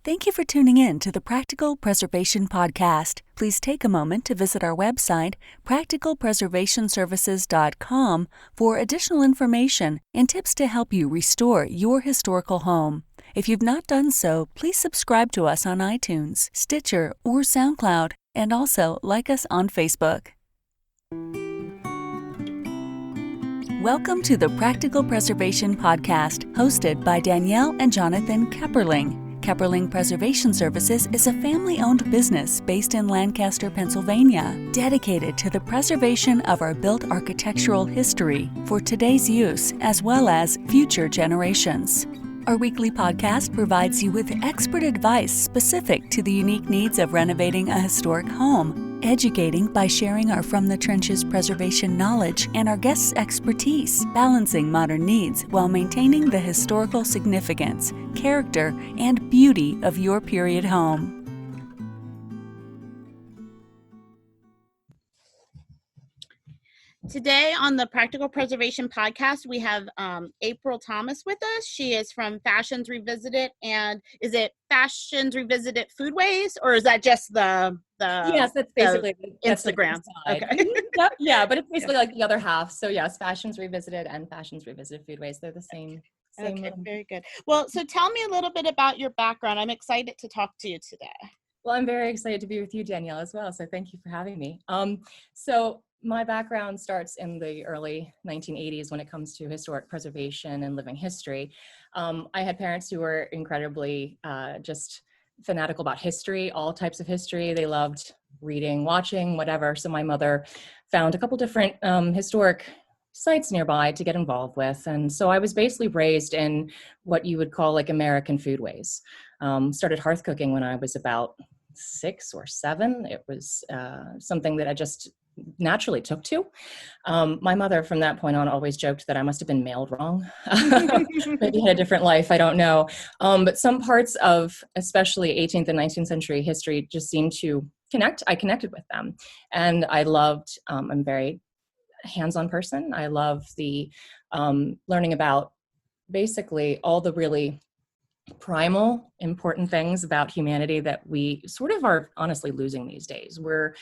Thank you for tuning in to the Practical Preservation Podcast. Please take a moment to visit our website, practicalpreservationservices.com, for additional information and tips to help you restore your historical home. If you've not done so, please subscribe to us on iTunes, Stitcher, or SoundCloud, and also like us on Facebook. Welcome to the Practical Preservation Podcast, hosted by Danielle and Jonathan Kepperling. Kepperling Preservation Services is a family-owned business based in Lancaster, Pennsylvania, dedicated to the preservation of our built architectural history for today's use as well as future generations. Our weekly podcast provides you with expert advice specific to the unique needs of renovating a historic home, educating by sharing our From the Trenches preservation knowledge and our guests' expertise, balancing modern needs while maintaining the historical significance, character, and beauty of your period home. Today on the Practical Preservation Podcast, we have April Thomas with us. She is from Fashions Revisited, and is it Fashions Revisited Foodways, or is that just the Yes, that's basically Instagram. Okay. Yep, yeah, but it's basically like the other half. So yes, Fashions Revisited and Fashions Revisited Foodways, they're the same. Okay, very good. Well, so tell me a little bit about your background. I'm excited to talk to you today. Well, I'm very excited to be with you, Danielle, as well. So thank you for having me. So my background starts in the early 1980s when it comes to historic preservation and living history. I had parents who were incredibly just fanatical about history, all types of history. They loved reading, watching, whatever. So my mother found a couple different historic sites nearby to get involved with. And so I was basically raised in what you would call like American foodways. Started hearth cooking when I was about 6 or 7. It was something that I just naturally took to. My mother from that point on always joked that I must have been mailed wrong. Maybe had a different life, I don't know. But some parts of especially 18th and 19th century history just seemed to connect. I connected with them. And I loved, I'm a very hands-on person. I love the learning about basically all the really primal important things about humanity that we sort of are honestly losing these days. We're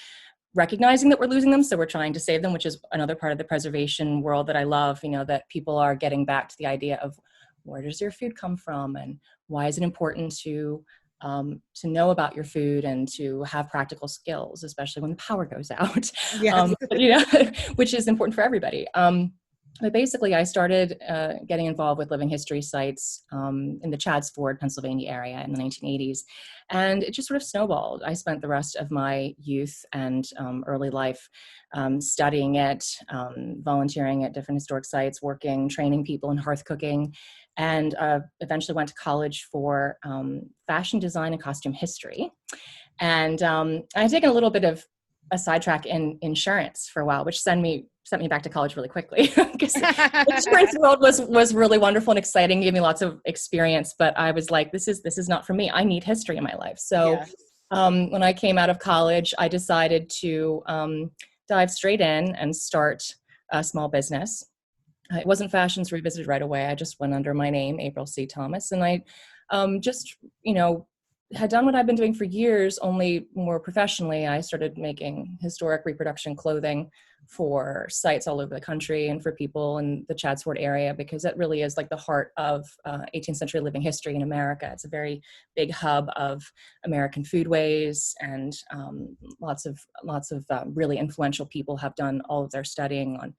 recognizing that we're losing them, so we're trying to save them, which is another part of the preservation world that I love, that people are getting back to the idea of where does your food come from and why is it important to know about your food and to have practical skills, especially when the power goes out, Yes. Which is important for everybody. But basically, I started getting involved with living history sites in the Chadds Ford, Pennsylvania area in the 1980s. And it just sort of snowballed. I spent the rest of my youth and early life studying it, volunteering at different historic sites, working, training people in hearth cooking, and eventually went to college for fashion design and costume history. And I had taken a little bit of a sidetrack in insurance for a while, which sent me back to college really quickly because the insurance world was really wonderful and exciting, gave me lots of experience, but I was like, this is not for me. I need history in my life. So when I came out of college, I decided to dive straight in and start a small business. It wasn't Fashions Revisited right away. I just went under my name, April C. Thomas, and I just, had done what I've been doing for years, only more professionally. I started making historic reproduction clothing for sites all over the country and for people in the Chadds Ford area, because that really is like the heart of 18th century living history in America. It's a very big hub of American foodways, and lots of really influential people have done all of their studying on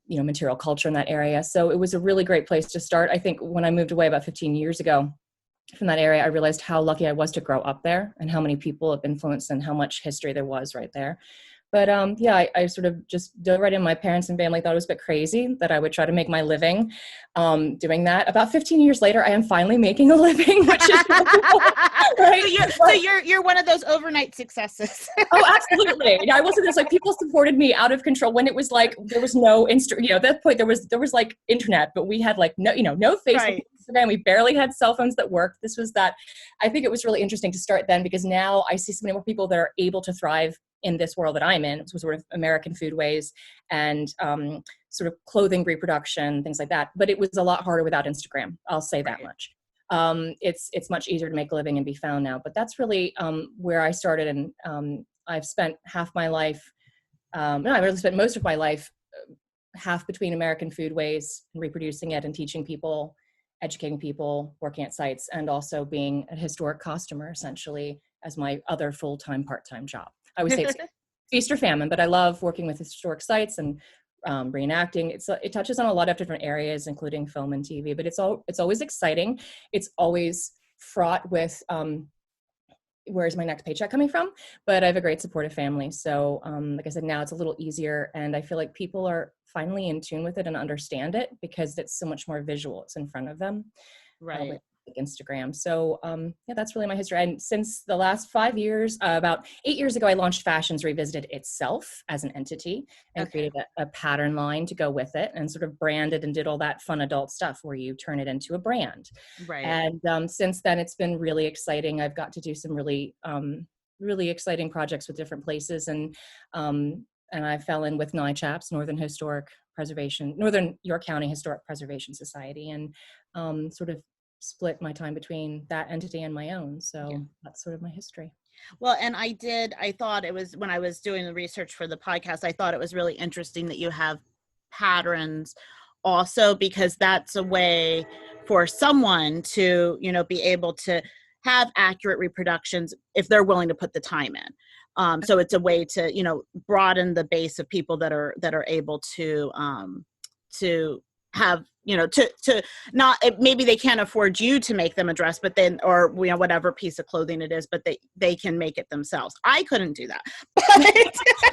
material culture in that area. So it was a really great place to start. I think when I moved away about 15 years ago from that area, I realized how lucky I was to grow up there and how many people have influenced and how much history there was right there. But I sort of just dove right in. My parents and family thought it was a bit crazy that I would try to make my living doing that. About 15 years later, I am finally making a living, which is really cool, right? So you're one of those overnight successes. Oh, absolutely. I wasn't just like, people supported me out of control when it was like there was no at that point there was like internet, but we had like no Facebook. Right. Instagram. We barely had cell phones that worked. This was that. I think it was really interesting to start then, because now I see so many more people that are able to thrive in this world that I'm in, so sort of American foodways and sort of clothing reproduction, things like that. But it was a lot harder without Instagram. I'll say that much. it's much easier to make a living and be found now. But that's really where I started, and I've spent half my life, no, I really spent most of my life, half between American Foodways and reproducing it and teaching people, educating people, working at sites, and also being a historic costumer, essentially, as my other full-time, part-time job. I would say it's feast or famine, but I love working with historic sites and reenacting. It touches on a lot of different areas, including film and TV, but it's always exciting. It's always fraught with where's my next paycheck coming from? But I have a great supportive family. So like I said, now it's a little easier, and I feel like people are finally in tune with it and understand it because it's so much more visual. It's in front of them. Right. Like Instagram. So yeah, that's really my history. And since the last 5 years, about 8 years ago, I launched Fashions Revisited itself as an entity and created a pattern line to go with it, and sort of branded and did all that fun adult stuff where you turn it into a brand. Right. And since then, it's been really exciting. I've got to do some really, really exciting projects with different places. And I fell in with NYCHAPS, Northern York County Historic Preservation Society, and sort of split my time between that entity and my own. So that's sort of my history. Well, and I thought it was, when I was doing the research for the podcast, I thought it was really interesting that you have patterns also, because that's a way for someone to, be able to have accurate reproductions if they're willing to put the time in. So it's a way to, broaden the base of people that are able to have, to not, maybe they can't afford you to make them a dress, but then, or, whatever piece of clothing it is, but they can make it themselves. I couldn't do that.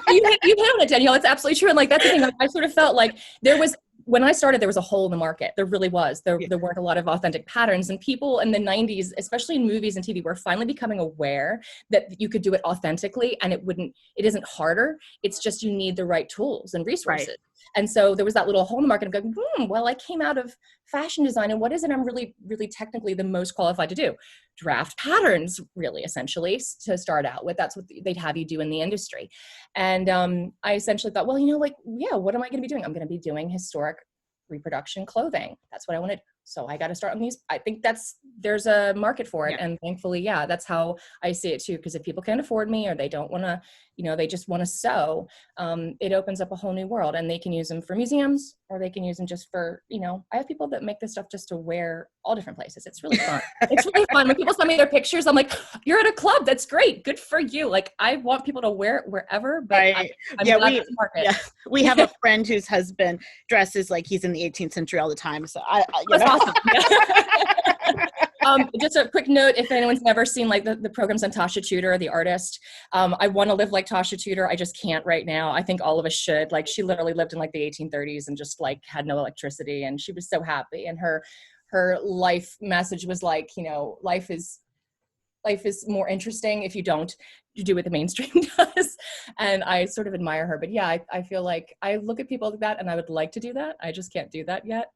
You hit on it, Danielle. It's absolutely true. And like, that's the thing. I sort of felt like when I started, there was a hole in the market. There really was. There weren't a lot of authentic patterns, and people in the 90s, especially in movies and TV, were finally becoming aware that you could do it authentically, and it isn't harder. It's just, you need the right tools and resources. Right. And so there was that little hole in the market of going, well, I came out of fashion design, and what is it I'm really, really technically the most qualified to do? Draft patterns, really, essentially, to start out with. That's what they'd have you do in the industry. And I essentially thought, well, what am I going to be doing? I'm going to be doing historic reproduction clothing. That's what I wanted. So I got to start on these. I think there's a market for it. Yeah. And thankfully, that's how I see it too. Because if people can't afford me, or they don't want to, they just want to sew, it opens up a whole new world, and they can use them for museums, or they can use them just for, I have people that make this stuff just to wear all different places. It's really fun. It's really fun. When people send me their pictures, I'm like, you're at a club. That's great. Good for you. Like, I want people to wear it wherever, but I'm glad it's a market. We have a friend whose husband dresses like he's in the 18th century all the time. So That's awesome. Just a quick note, if anyone's never seen like the programs on Tasha Tudor, the artist, I want to live like Tasha Tudor. I just can't right now. I think all of us should. Like, she literally lived in like the 1830s and just like had no electricity, and she was so happy. And her life message was like, life is more interesting if you don't do what the mainstream does. And I sort of admire her. But yeah, I feel like I look at people like that, and I would like to do that. I just can't do that yet.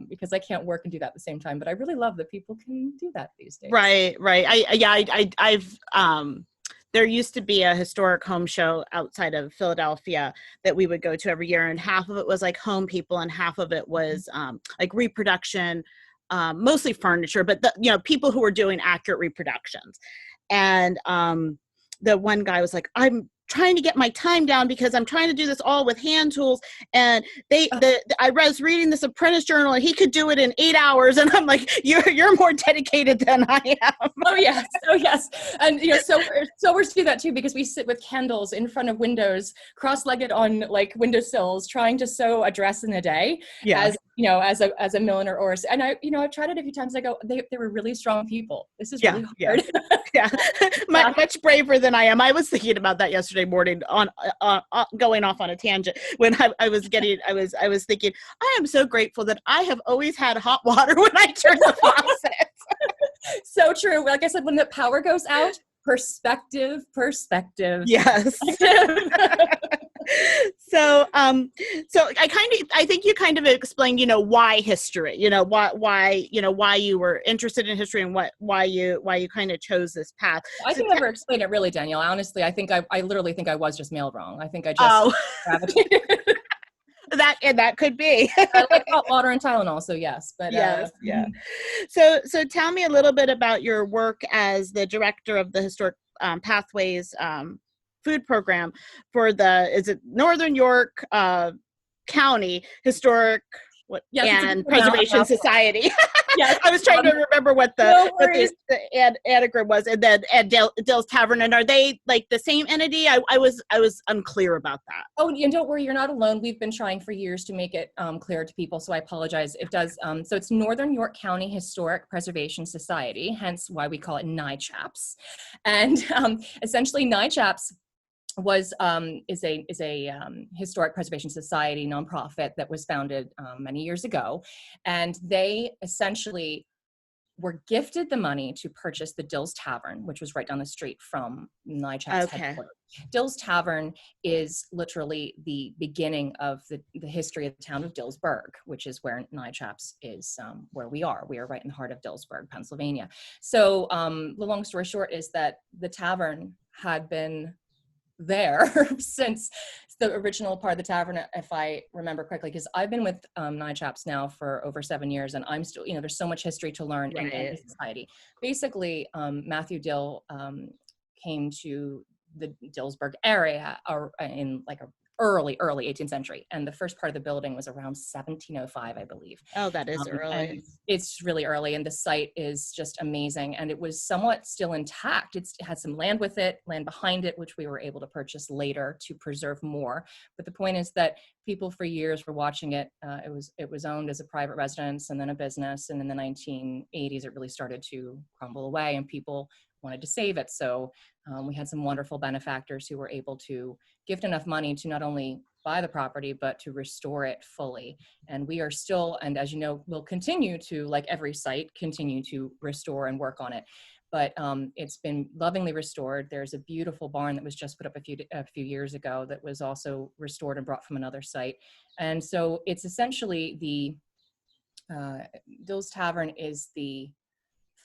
Because I can't work and do that at the same time, but I really love that people can do that these days. Right. I've there used to be a historic home show outside of Philadelphia that we would go to every year, and half of it was like home people, and half of it was like reproduction, mostly furniture, but people who were doing accurate reproductions. And the one guy was like, I'm trying to get my time down because I'm trying to do this all with hand tools. And I was reading this apprentice journal, and he could do it in 8 hours. And I'm like, you're more dedicated than I am. Oh yes. And sewers do that too, because we sit with candles in front of windows, cross-legged on like windowsills, trying to sew a dress in a day. Yeah. As a milliner and I've tried it a few times. I go, they were really strong people. This is really hard. Yeah. Much braver than I am. I was thinking about that yesterday morning on going off on a tangent when I was thinking, I am so grateful that I have always had hot water when I turn the faucet. So true. Like I said, when the power goes out, perspective. Yes. So I think you kind of explained, why history, why you were interested in history, and why you kind of chose this path. I can never explain it really, Danielle. Honestly, I think I literally think I was just mailed wrong. I think I just gravitated. that could be. I like hot water and Tylenol, so yes. But yes, yeah. So tell me a little bit about your work as the director of the Historic Pathways food program for is it Northern York County Historic and Preservation Society. Yes. I was trying to remember what the anagram was, and then Dill's Tavern. And are they like the same entity? I was unclear about that. Oh, and don't worry, you're not alone. We've been trying for years to make it clear to people, so I apologize. It does. So it's Northern York County Historic Preservation Society, hence why we call it NYCHAPS. And essentially, NYCHAPS is a historic preservation society nonprofit that was founded many years ago, and they essentially were gifted the money to purchase the Dill's Tavern, which was right down the street from NYCHAPS headquarters. Dill's Tavern is literally the beginning of the history of the town of Dillsburg, which is where NYCHAPS is, where we are. We are right in the heart of Dillsburg, Pennsylvania. So the long story short is that the tavern had been there since the original part of the tavern, if I remember correctly, because I've been with NYCHAPS now for over 7 years, and I'm still, there's so much history to learn in the society. Basically, Matthew Dill came to the Dillsburg area in like a early 18th century, and the first part of the building was around 1705, I believe. Oh, that is early. It's really early, and the site is just amazing, and it was somewhat still intact. It had some land with it, land behind it, which we were able to purchase later to preserve more. But the point is that people for years were watching it. It was owned as a private residence and then a business, and in the 1980s it really started to crumble away, and people wanted to save it. So we had some wonderful benefactors who were able to gift enough money to not only buy the property, but to restore it fully. And we are still, and as you know, we'll continue to, like every site, continue to restore and work on it. But it's been lovingly restored. There's a beautiful barn that was just put up a few years ago that was also restored and brought from another site. And so it's essentially Dill's Tavern is the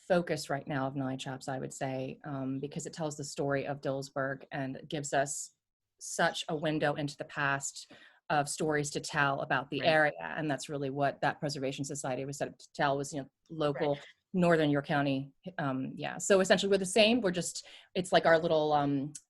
focus right now of NYCHAPS, I would say, because it tells the story of Dillsburg and gives us such a window into the past of stories to tell about the area. And that's really what that preservation society was set up to tell, was local Northern York County. So essentially we're the same. It's like our little,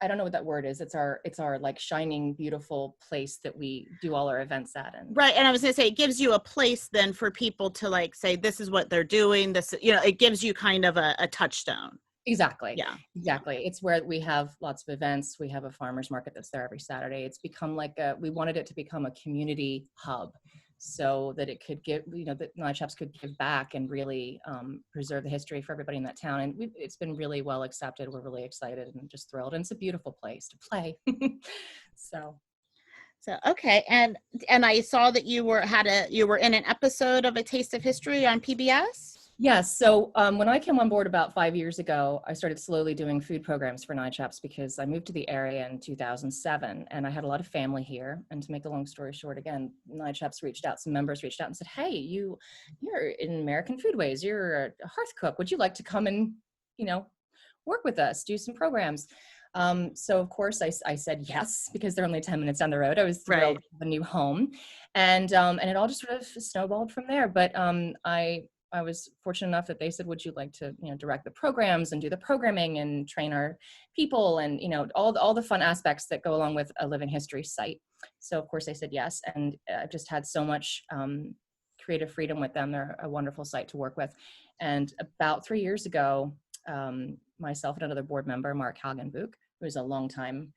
I don't know what that word is. It's our like shining, beautiful place that we do all our events at. And And I was gonna say, it gives you a place then for people to like say, this is what they're doing. This, it gives you kind of a touchstone. Exactly. Yeah. Exactly. It's where we have lots of events. We have a farmer's market that's there every Saturday. It's become we wanted it to become a community hub, so that it could give, that NYCHAPS could give back and really preserve the history for everybody in that town. And it's been really well accepted. We're really excited and just thrilled. And it's a beautiful place to play. So okay, and I saw that you were in an episode of A Taste of History on PBS. Yes. So when I came on board about 5 years ago, I started slowly doing food programs for NYCHAPS because I moved to the area in 2007, and I had a lot of family here. And to make a long story short, again, NYCHAPS some members reached out and said, hey, you're in American Foodways, you're a hearth cook. Would you like to come and, work with us, do some programs? So of course I said yes, because they're only 10 minutes down the road. I was thrilled to have a new home, and it all just sort of snowballed from there. But I was fortunate enough that they said, would you like to, direct the programs and do the programming and train our people and, all the fun aspects that go along with a living history site. So of course I said yes. And I've just had so much creative freedom with them. They're a wonderful site to work with. And about 3 years ago, myself and another board member, Mark Hagenbuch, who is a longtime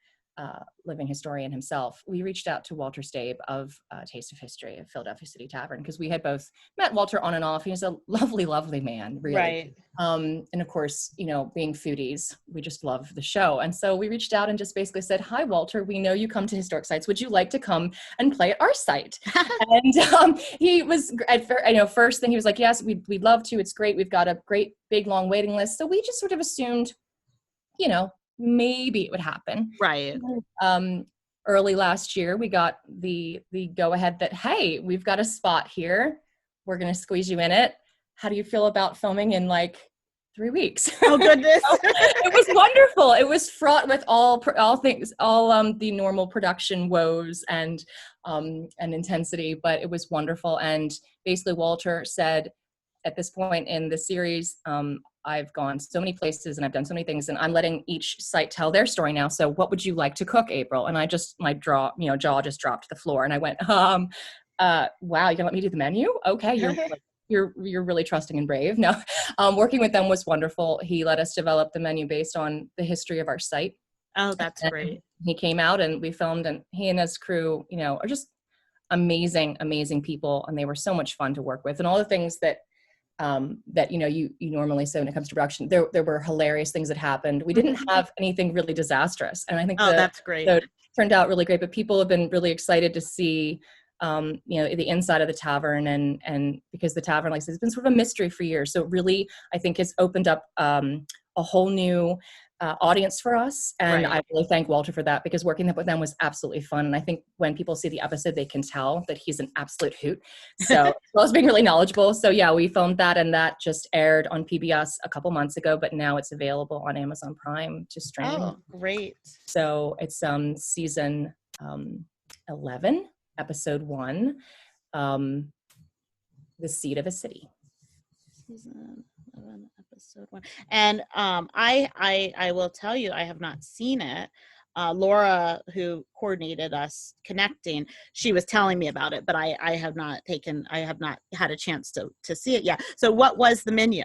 living historian himself, we reached out to Walter Stabe of Taste of History of Philadelphia City Tavern, because we had both met Walter on and off. He's a lovely, lovely man, really. Right. And of course, being foodies, we just love the show. And so we reached out and just basically said, hi, Walter, we know you come to historic sites. Would you like to come and play at our site? And he was, first thing he was like, yes, we'd love to. It's great. We've got a great, big, long waiting list. So we just sort of assumed, maybe it would happen. Right. Early last year, we got the go ahead that, hey, we've got a spot here. We're going to squeeze you in it. How do you feel about filming in 3 weeks. Oh goodness. It was wonderful. It was fraught with all things, the normal production woes and intensity, but it was wonderful. And basically Walter said, at this point in the series, I've gone so many places and I've done so many things, and I'm letting each site tell their story now. So what would you like to cook, April? And my jaw just dropped to the floor, and I went, wow, you're gonna let me do the menu? Okay, you're really trusting and brave. No, working with them was wonderful. He let us develop the menu based on the history of our site. Oh, that's great. He came out and we filmed, and he and his crew, are just amazing, amazing people. And they were so much fun to work with, and all the things that you normally say when it comes to production. There were hilarious things that happened. We didn't have anything really disastrous. And I think that's great. It turned out really great, but people have been really excited to see the inside of the tavern, and because the tavern, like I said, has been sort of a mystery for years. So it really, I think, has opened up a whole new audience for us. And I really thank Walter for that, because working with them was absolutely fun. And I think when people see the episode, they can tell that he's an absolute hoot. So as well as being really knowledgeable. So yeah, we filmed that, and that just aired on PBS a couple months ago, but now it's available on Amazon Prime to stream. Oh, great. So it's season 11. Episode 1, The Seed of a City. Season 11, episode 1. And I will tell you, I have not seen it. Laura, who coordinated us connecting, she was telling me about it, but I have not had a chance to see it yet. So what was the menu?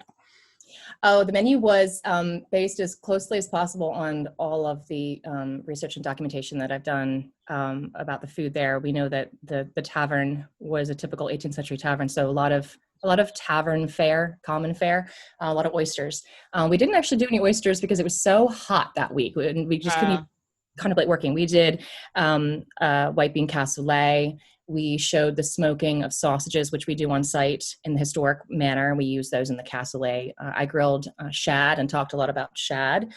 Oh, the menu was based as closely as possible on all of the research and documentation that I've done about the food there. We know that the tavern was a typical 18th century tavern, so a lot of tavern fare, common fare, a lot of oysters. We didn't actually do any oysters because it was so hot that week, and we just couldn't contemplate working. We did white bean cassoulet. We showed the smoking of sausages, which we do on site in the historic manner. We use those in the cassoulet. I grilled shad and talked a lot about shad.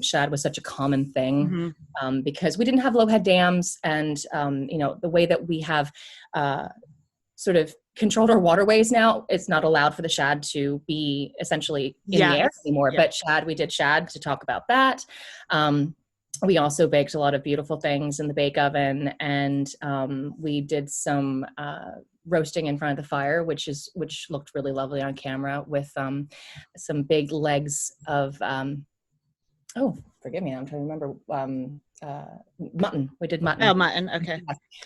Shad was such a common thing because we didn't have low head dams, and the way that we have sort of controlled our waterways now, it's not allowed for the shad to be essentially in the air anymore. But we did shad to talk about that. We also baked a lot of beautiful things in the bake oven, and we did some roasting in front of the fire, which looked really lovely on camera, with some big legs of forgive me, I'm trying to remember, mutton. We did mutton. Oh, mutton. Okay.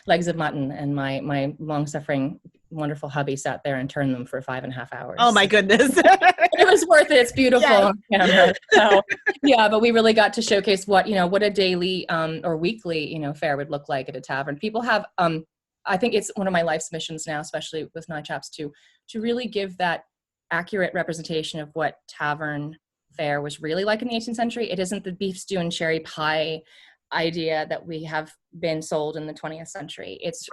Legs of mutton, and my long-suffering, wonderful hubby sat there and turned them for 5.5 hours. Oh my goodness. It was worth it. It's beautiful on camera. So yeah, but we really got to showcase what a daily or weekly, fare would look like at a tavern. People have, I think it's one of my life's missions now, especially with NYCHAPS, to really give that accurate representation of what tavern fare was really like in the 18th century. It isn't the beef stew and cherry pie idea that we have been sold in the 20th century. It's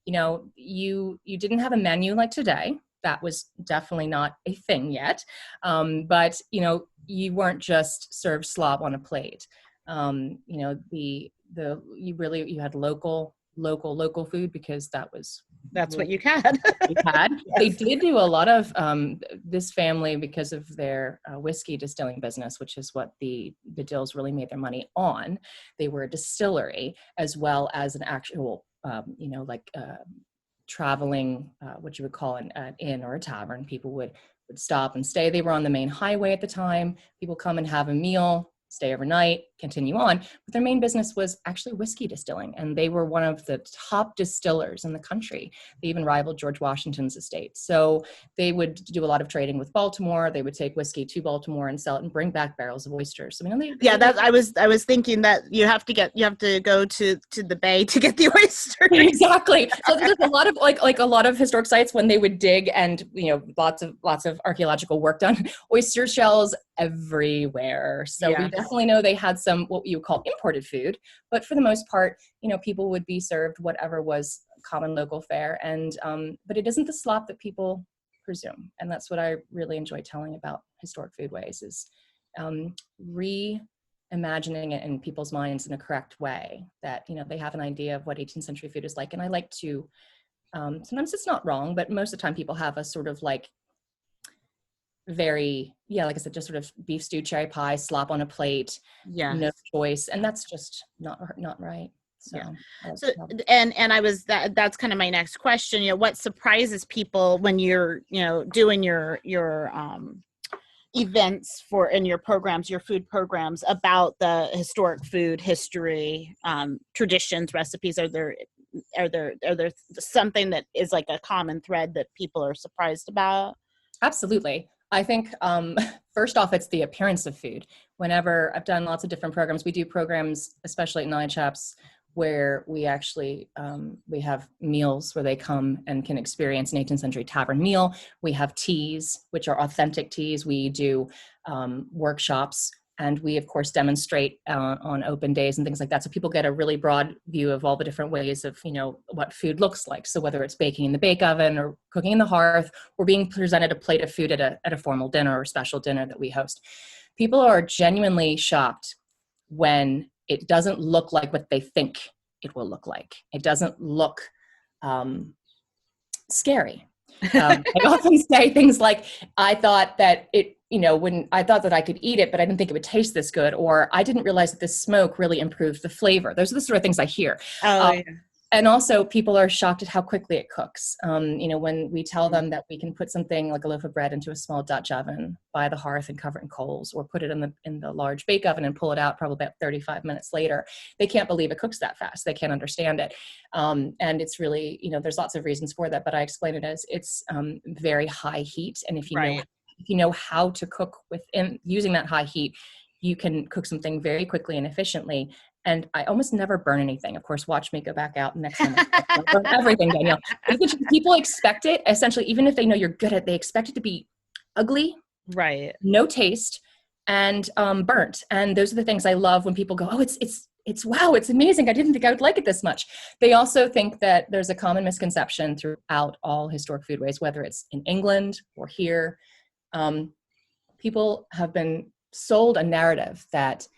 you didn't have a menu like today. That was definitely not a thing yet. But you weren't just served slop on a plate. You had local food, because that's what you had. Yes. They did do a lot of this family, because of their whiskey distilling business, which is what the Dills really made their money on. They were a distillery as well as an actual traveling, what you would call an inn or a tavern. People would stop and stay. They were on the main highway at the time. People come and have a meal, stay overnight, continue on. But their main business was actually whiskey distilling, and they were one of the top distillers in the country. They even rivaled George Washington's estate. So they would do a lot of trading with Baltimore. They would take whiskey to Baltimore and sell it and bring back barrels of oysters. So, I was thinking that you have to go to the bay to get the oysters. Exactly. So there's a lot of a lot of historic sites, when they would dig and lots of archaeological work done, oyster shells everywhere. So we definitely know they had some what you would call imported food, but for the most part, people would be served whatever was common local fare, and but it isn't the slop that people presume, and that's what I really enjoy telling about Historic Foodways, is reimagining it in people's minds in a correct way, that they have an idea of what 18th century food is like. And I like to sometimes it's not wrong, but most of the time people have a sort of very, like I said, just sort of beef stew, cherry pie, slop on a plate, Yes. no choice. And that's just not right. So, So and that's kind of my next question. What surprises people when you're, doing your events in your programs, your food programs, about the historic food history, traditions, recipes? Are there something that is like a common thread that people are surprised about? Absolutely. I think first off, it's the appearance of food. Whenever I've done lots of different programs, we do programs, especially at NYCHAPS, where we actually, we have meals where they come and can experience an 18th century tavern meal. We have teas, which are authentic teas. We do workshops, and we, of course, demonstrate on open days and things like that. So people get a really broad view of all the different ways of, what food looks like. So whether it's baking in the bake oven or cooking in the hearth, or being presented a plate of food at a formal dinner or special dinner that we host. People are genuinely shocked when it doesn't look like what they think it will look like. It doesn't look scary. I often say things like, I thought that when I thought that I could eat it, but I didn't think it would taste this good, or I didn't realize that the smoke really improved the flavor. Those are the sort of things I hear. And also, people are shocked at how quickly it cooks. When we tell them that we can put something like a loaf of bread into a small Dutch oven by the hearth and cover it in coals, or put it in the large bake oven and pull it out probably about 35 minutes later, they can't believe it cooks that fast. They can't understand it. And it's really, there's lots of reasons for that, but I explain it as it's very high heat. And if you know how to cook within using that high heat, you can cook something very quickly and efficiently. And I almost never burn anything. Of course, watch me go back out next time. I burn everything, Danielle. People expect it, essentially, even if they know you're good at it, they expect it to be ugly, right? No taste, and burnt. And those are the things I love when people go, oh, it's wow, it's amazing. I didn't think I would like it this much. They also think that there's a common misconception throughout all historic foodways, whether it's in England or here. People have been sold a narrative that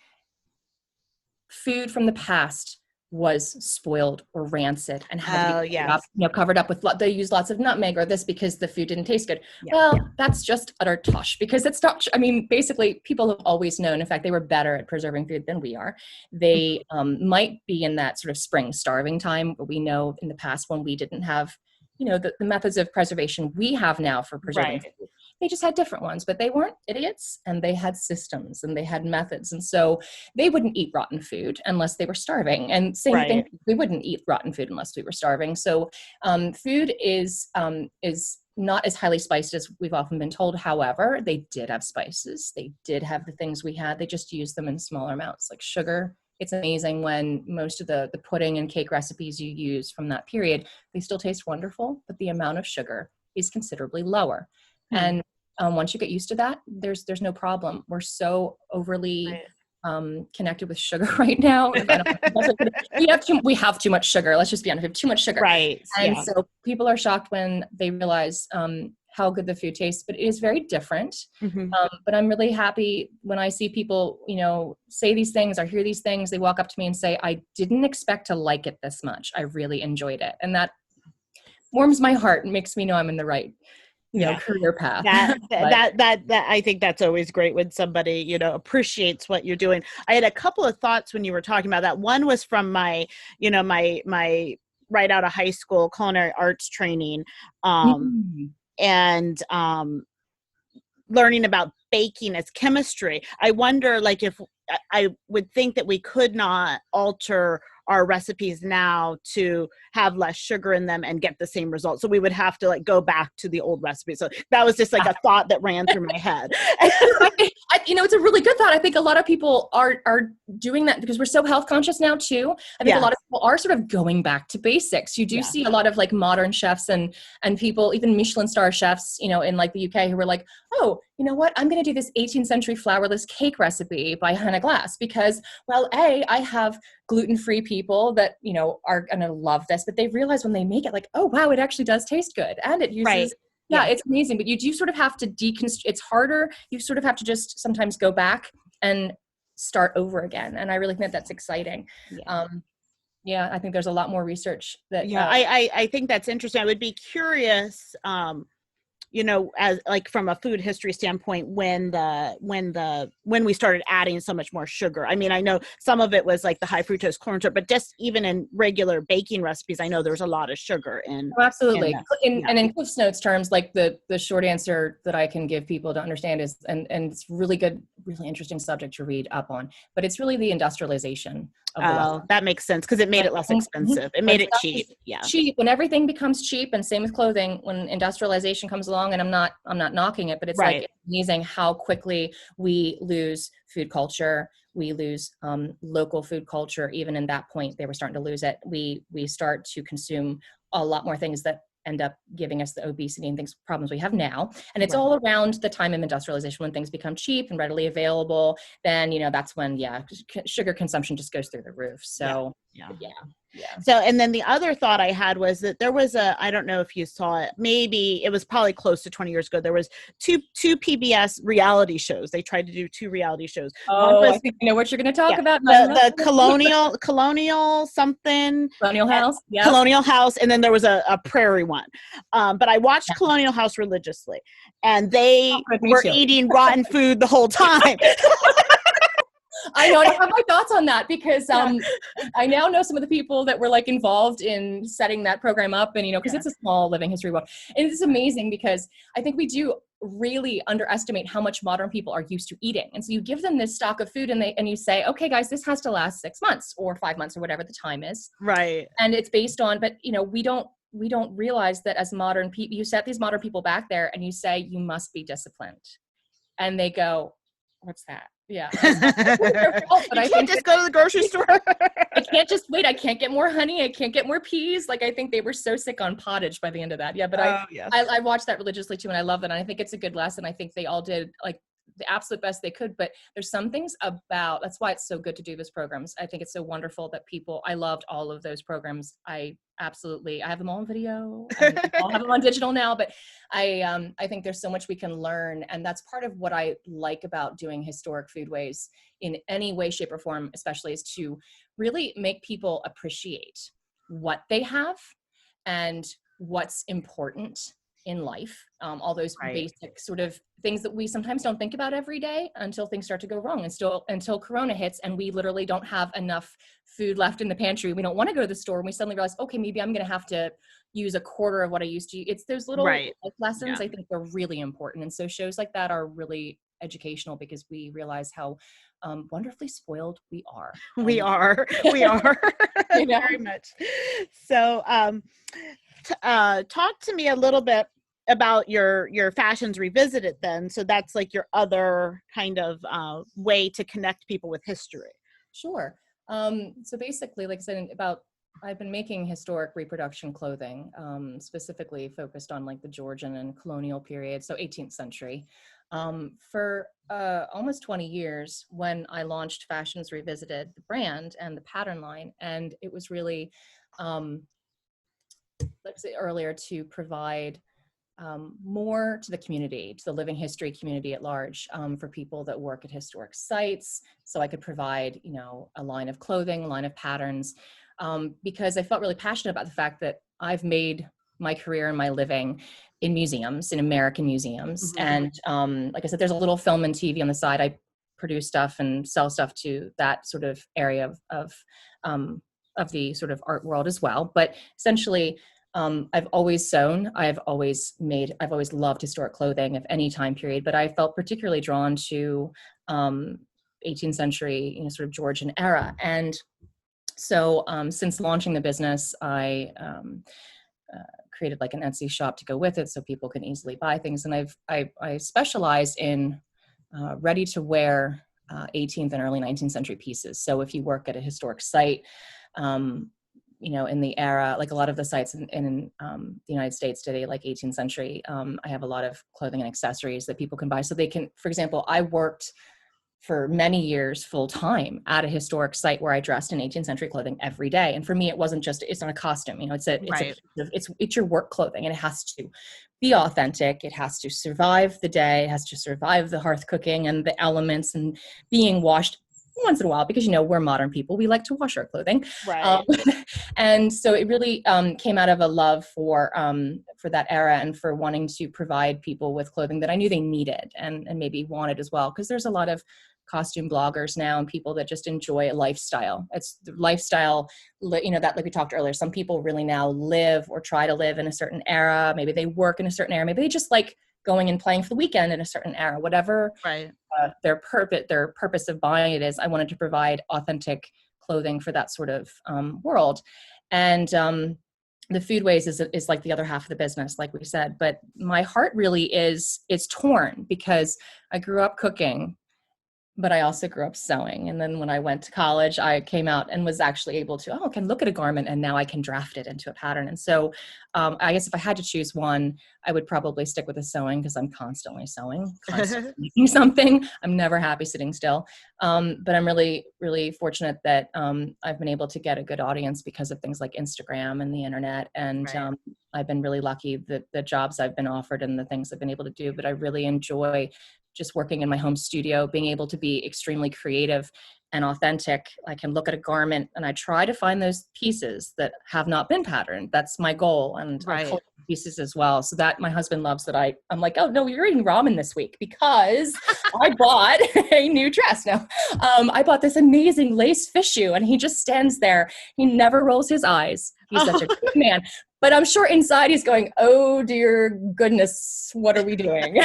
food from the past was spoiled or rancid and had to be covered up with, they use lots of nutmeg or this because the food didn't taste good. That's just utter tosh, because it's not, basically people have always known, in fact, they were better at preserving food than we are. They might be in that sort of spring starving time, but we know in the past when we didn't have, the methods of preservation we have now for preserving food. They just had different ones, but they weren't idiots, and they had systems and they had methods. And so they wouldn't eat rotten food unless they were starving. And same thing, we wouldn't eat rotten food unless we were starving. So food is not as highly spiced as we've often been told. However, they did have spices. They did have the things we had. They just used them in smaller amounts, like sugar. It's amazing when most of the pudding and cake recipes you use from that period, they still taste wonderful, but the amount of sugar is considerably lower. And once you get used to that, there's no problem. We're so overly connected with sugar right now. We have too much sugar. Let's just be honest. We have too much sugar. Right. And so people are shocked when they realize how good the food tastes, but it is very different. But I'm really happy when I see people, say these things or hear these things. They walk up to me and say, I didn't expect to like it this much. I really enjoyed it. And that warms my heart and makes me know I'm in the right career path. That I think that's always great when somebody, appreciates what you're doing. I had a couple of thoughts when you were talking about that. One was from my right out of high school culinary arts training, and learning about baking as chemistry. I wonder, if I would think that we could not alter our recipes now to have less sugar in them and get the same result. So we would have to go back to the old recipe. So that was just a thought that ran through my head. It's a really good thought. I think a lot of people are doing that because we're so health conscious now too. I think a lot of people are sort of going back to basics. You do see a lot of modern chefs and people, even Michelin star chefs, in the UK, who were like, oh, you know what? I'm going to do this 18th century flourless cake recipe by Hannah Glass because, I have gluten-free people that, are going to love this, but they realize when they make it oh, wow, it actually does taste good. And it uses, it's amazing, but you do sort of have to it's harder. You sort of have to just sometimes go back and start over again. And I really think that's exciting. I think there's a lot more research that. I think that's interesting. I would be curious, as like from a food history standpoint, when we started adding so much more sugar. I mean, I know some of it was like the high fructose corn syrup, but just even in regular baking recipes, I know there's a lot of sugar in. Oh, absolutely. Yeah. And in Cliff's Notes terms, like the short answer that I can give people to understand is, and it's really good, really interesting subject to read up on, but it's really the industrialization of the West. That makes sense, because it made it less expensive. It made it cheap. Yeah. Cheap. When everything becomes cheap, and same with clothing, when industrialization comes along, and I'm not knocking it, but it's like, it's amazing how quickly we lose food culture. We lose local food culture. Even in that point, they were starting to lose it. We start to consume a lot more things that end up giving us the obesity and problems we have now. And it's all around the time of industrialization, when things become cheap and readily available. Then, that's when, sugar consumption just goes through the roof. So yeah. So, and then the other thought I had was that there was I don't know if you saw it, maybe it was probably close to 20 years ago. There was two PBS reality shows. They tried to do 2 reality shows. Oh, I think I know what you're going to talk about. The colonial something. Colonial House. Yeah. Colonial House. And then there was a prairie one. But I watched Colonial House religiously, and they were eating rotten food the whole time. I know, and I have my thoughts on that, because I now know some of the people that were like involved in setting that program up, and because it's a small living history book, and it's amazing because I think we do really underestimate how much modern people are used to eating. And so you give them this stock of food, and you say, okay guys, this has to last 6 months or 5 months or whatever the time is, right? And it's based on, but we don't realize that as modern people, you set these modern people back there and you say, you must be disciplined, and they go, what's that? Yeah. But I can't just go to the grocery store. I can't just wait. I can't get more honey. I can't get more peas. Like, I think they were so sick on pottage by the end of that. Yeah. But I watched that religiously too. And I love that. And I think it's a good lesson. I think they all did like the absolute best they could, but there's some things about, that's why it's so good to do those programs. I think it's so wonderful that I loved all of those programs. I have them all on video. I'll have them on digital now, but I think there's so much we can learn. And that's part of what I like about doing Historic Foodways in any way, shape, or form, especially, is to really make people appreciate what they have and what's important in life, all those basic sort of things that we sometimes don't think about every day until things start to go wrong, and until Corona hits and we literally don't have enough food left in the pantry. We don't want to go to the store, and we suddenly realize, okay, maybe I'm going to have to use a quarter of what I used to. It's those little life lessons. I think they're really important. And so shows like that are really educational, because we realize how wonderfully spoiled we are. We are very much. So talk to me a little bit about your Fashions Revisited then. So that's like your other kind of way to connect people with history. Sure. So basically, like I said, I've been making historic reproduction clothing, specifically focused on like the Georgian and colonial period, so 18th century, for almost 20 years, when I launched Fashions Revisited, the brand and the pattern line. And it was really, let's say earlier, to provide more to the community, to the living history community at large, for people that work at historic sites. So I could provide, a line of clothing, a line of patterns, because I felt really passionate about the fact that I've made my career and my living in museums, in American museums. Mm-hmm. And like I said, there's a little film and TV on the side. I produce stuff and sell stuff to that sort of area of the sort of art world as well. But essentially, I've always sewn. I've always loved historic clothing of any time period, but I felt particularly drawn to 18th century, sort of Georgian era. And so since launching the business, I created like an Etsy shop to go with it so people can easily buy things. And I specialize in ready to wear 18th and early 19th century pieces. So if you work at a historic site, in the era, like a lot of the sites in the United States today, like 18th century, I have a lot of clothing and accessories that people can buy. So they can, for example, I worked for many years full time at a historic site where I dressed in 18th century clothing every day. And for me, it's not a costume, it's your work clothing, and it has to be authentic. It has to survive the day. It has to survive the hearth cooking and the elements and being washed once in a while, because, we're modern people. We like to wash our clothing. Right. And so it really came out of a love for that era and for wanting to provide people with clothing that I knew they needed and maybe wanted as well. Because there's a lot of costume bloggers now and people that just enjoy a lifestyle. It's the lifestyle, that like we talked earlier, some people really now live or try to live in a certain era. Maybe they work in a certain era. Maybe they just like going and playing for the weekend in a certain era, whatever Right. Their purpose of buying it is. I wanted to provide authentic clothing for that sort of world. And the Foodways is like the other half of the business, like we said, but my heart really is torn because I grew up cooking, but I also grew up sewing. And then when I went to college, I came out and was actually able to, I can look at a garment and now I can draft it into a pattern. And so I guess if I had to choose one, I would probably stick with the sewing because I'm constantly sewing, constantly making something. I'm never happy sitting still. But I'm really, really fortunate that I've been able to get a good audience because of things like Instagram and the internet. And Right. I've been really lucky that the jobs I've been offered and the things I've been able to do, but I really enjoy just working in my home studio, being able to be extremely creative and authentic. I can look at a garment and I try to find those pieces that have not been patterned. That's my goal. And I Right. collect pieces as well. So that my husband loves that I'm like, oh no, you're eating ramen this week because I bought a new dress. Now, I bought this amazing lace fichu and he just stands there. He never rolls his eyes. He's such a good man. But I'm sure inside he's going, oh dear goodness, what are we doing?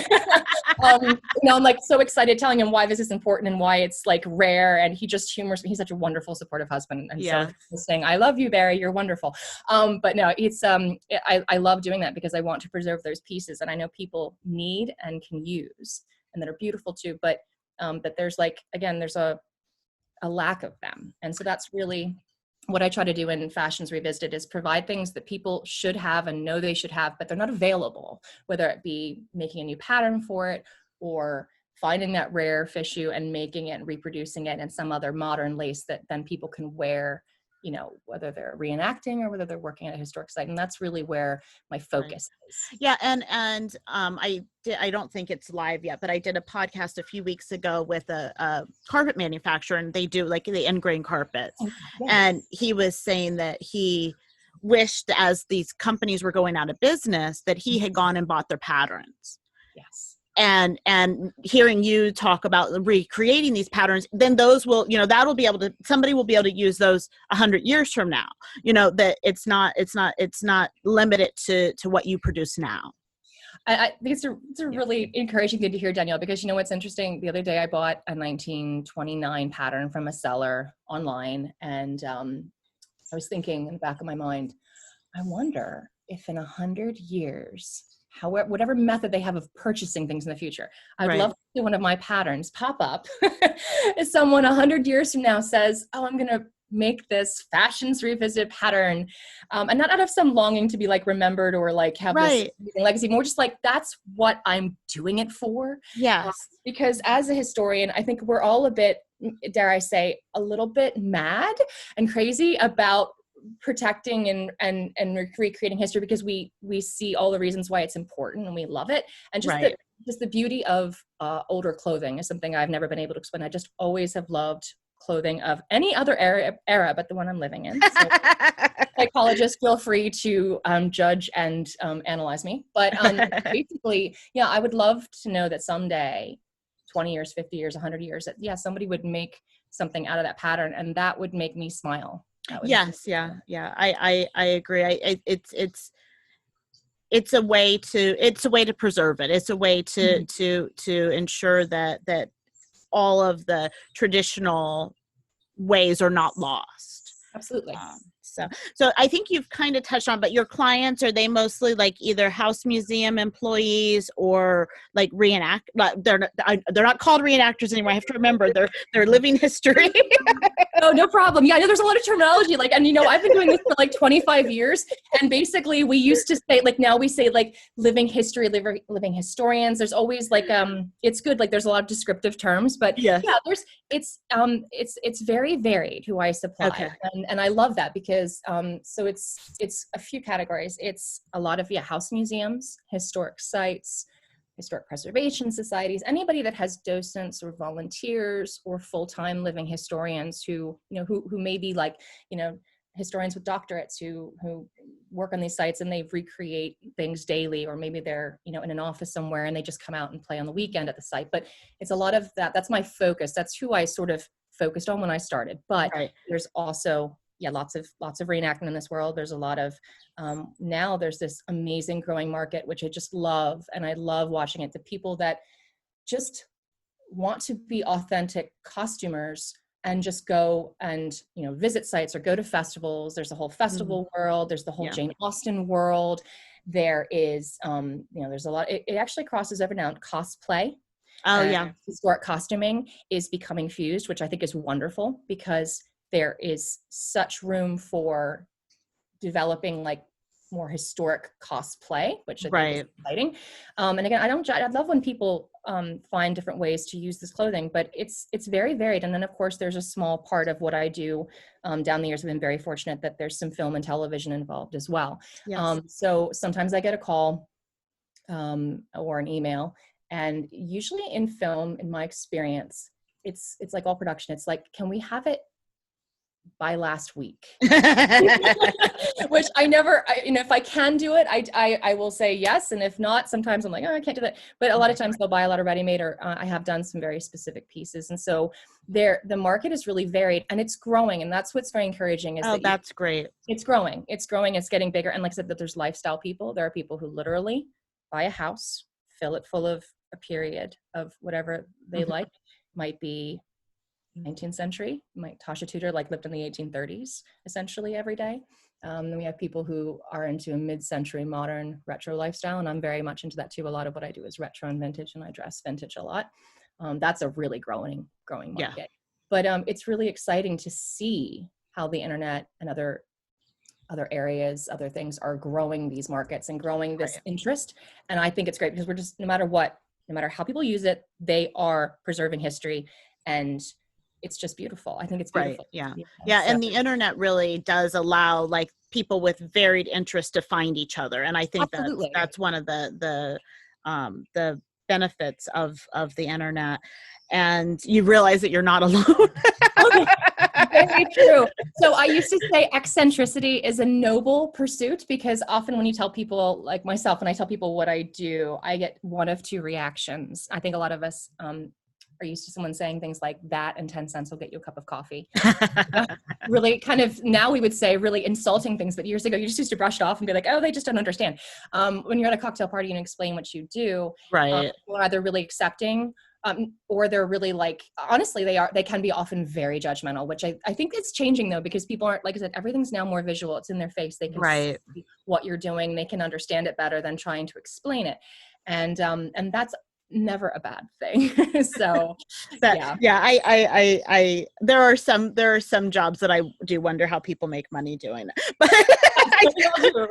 I'm like so excited telling him why this is important and why it's like rare. And he just humors me. He's such a wonderful, supportive husband. And so saying, I love you, Barry, you're wonderful. But no, it's, I love doing that because I want to preserve those pieces. And I know people need and can use and that are beautiful too. But there's like, again, there's a lack of them. And so that's really what I try to do in Fashions Revisited is provide things that people should have and know they should have, but they're not available, whether it be making a new pattern for it or finding that rare fichu and making it and reproducing it in some other modern lace that then people can wear, whether they're reenacting or whether they're working at a historic site. And that's really where my focus is. Yeah. And I don't think it's live yet, but I did a podcast a few weeks ago with a carpet manufacturer and they do like the ingrain carpets. Oh, yes. And he was saying that he wished as these companies were going out of business that he had gone and bought their patterns. Yes. And hearing you talk about recreating these patterns, then those will, that'll be able to, somebody will be able to use those 100 years from now, that it's not limited to what you produce now. I think it's a really encouraging thing to hear, Danielle, because what's interesting, the other day I bought a 1929 pattern from a seller online. And I was thinking in the back of my mind, I wonder if in 100 years, whatever method they have of purchasing things in the future, I'd love to see one of my patterns pop up. If someone 100 years from now says, oh, I'm going to make this Fashions Revisited pattern, and not out of some longing to be like remembered or like have this legacy, more just like that's what I'm doing it for. Yes. Because as a historian, I think we're all a bit, dare I say, a little bit mad and crazy about protecting and recreating history because we see all the reasons why it's important and we love it. And just the beauty of older clothing is something I've never been able to explain. I just always have loved clothing of any other era but the one I'm living in. So psychologists feel free to judge and analyze me. But basically, I would love to know that someday, 20 years, 50 years, 100 years, that somebody would make something out of that pattern and that would make me smile. Yes. Yeah. I agree. It's a way to preserve it. It's a way to ensure that all of the traditional ways are not lost. Absolutely. So I think you've kind of touched on, but your clients, are they mostly like either house museum employees or like reenact? They're not called reenactors anymore. I have to remember they're living history. Oh, no problem. Yeah, I know there's a lot of terminology. Like, and I've been doing this for like 25 years. And basically we used to say, like, now we say like living history, living historians. There's always like, it's good. Like there's a lot of descriptive terms, but it's very varied who I supply. Okay. And I love that because, so it's a few categories. It's a lot of, house museums, historic sites, historic preservation societies, anybody that has docents or volunteers or full-time living historians who, who may be like, historians with doctorates who work on these sites and they recreate things daily, or maybe they're, in an office somewhere and they just come out and play on the weekend at the site. But it's a lot of that. That's my focus. That's who I sort of focused on when I started. But there's also, lots of reenactment in this world. There's a lot of, now there's this amazing growing market, which I just love. And I love watching it. The people that just want to be authentic costumers and just go and, visit sites or go to festivals. There's a whole festival world. There's the whole Jane Austen world. There is, there's a lot, it actually crosses over now. Cosplay. Historic costuming is becoming fused, which I think is wonderful, because there is such room for developing like more historic cosplay, which I think is exciting. And again, I love when people find different ways to use this clothing, but it's very varied. And then of course there's a small part of what I do down the years. I've been very fortunate that there's some film and television involved as well. So sometimes I get a call or an email, and usually in film, in my experience, it's like all production. It's like, can we have it by last week? Which I never, if I can do it, I will say yes. And if not, sometimes I'm like, oh, I can't do that. But a lot of times they'll buy a lot of ready-made, or I have done some very specific pieces. And so the market is really varied and it's growing. And that's what's very encouraging is that's great. It's growing. It's getting bigger. And like I said, that there's lifestyle people. There are people who literally buy a house, fill it full of a period of whatever they like. Might be 19th century. Tasha Tudor lived in the 1830s essentially every day. Then we have people who are into a mid-century modern retro lifestyle, and I'm very much into that too. A lot of what I do is retro and vintage, and I dress vintage a lot. That's a really growing market. But it's really exciting to see how the internet and other areas, other things are growing these markets and growing this interest. And I think it's great because we're just, no matter how people use it, they are preserving history, and it's just beautiful. I think it's beautiful. Yeah. And the internet really does allow people with varied interests to find each other. And I think that's one of the benefits of the internet. And you realize that you're not alone. Very true. So I used to say eccentricity is a noble pursuit, because often when you tell people, like myself, when I tell people what I do, I get one of two reactions. I think a lot of us are used to someone saying things like that and 10 cents will get you a cup of coffee. Really kind of, now we would say really insulting things, but years ago you just used to brush it off and be like, oh, they just don't understand. When you're at a cocktail party and explain what you do, people are either really accepting or they're really honestly, they can be often very judgmental, which I think it's changing though, because people aren't, like I said, everything's now more visual. It's in their face. They can see what you're doing. They can understand it better than trying to explain it. And that's never a bad thing. So I there are some jobs that I do wonder how people make money doing it. But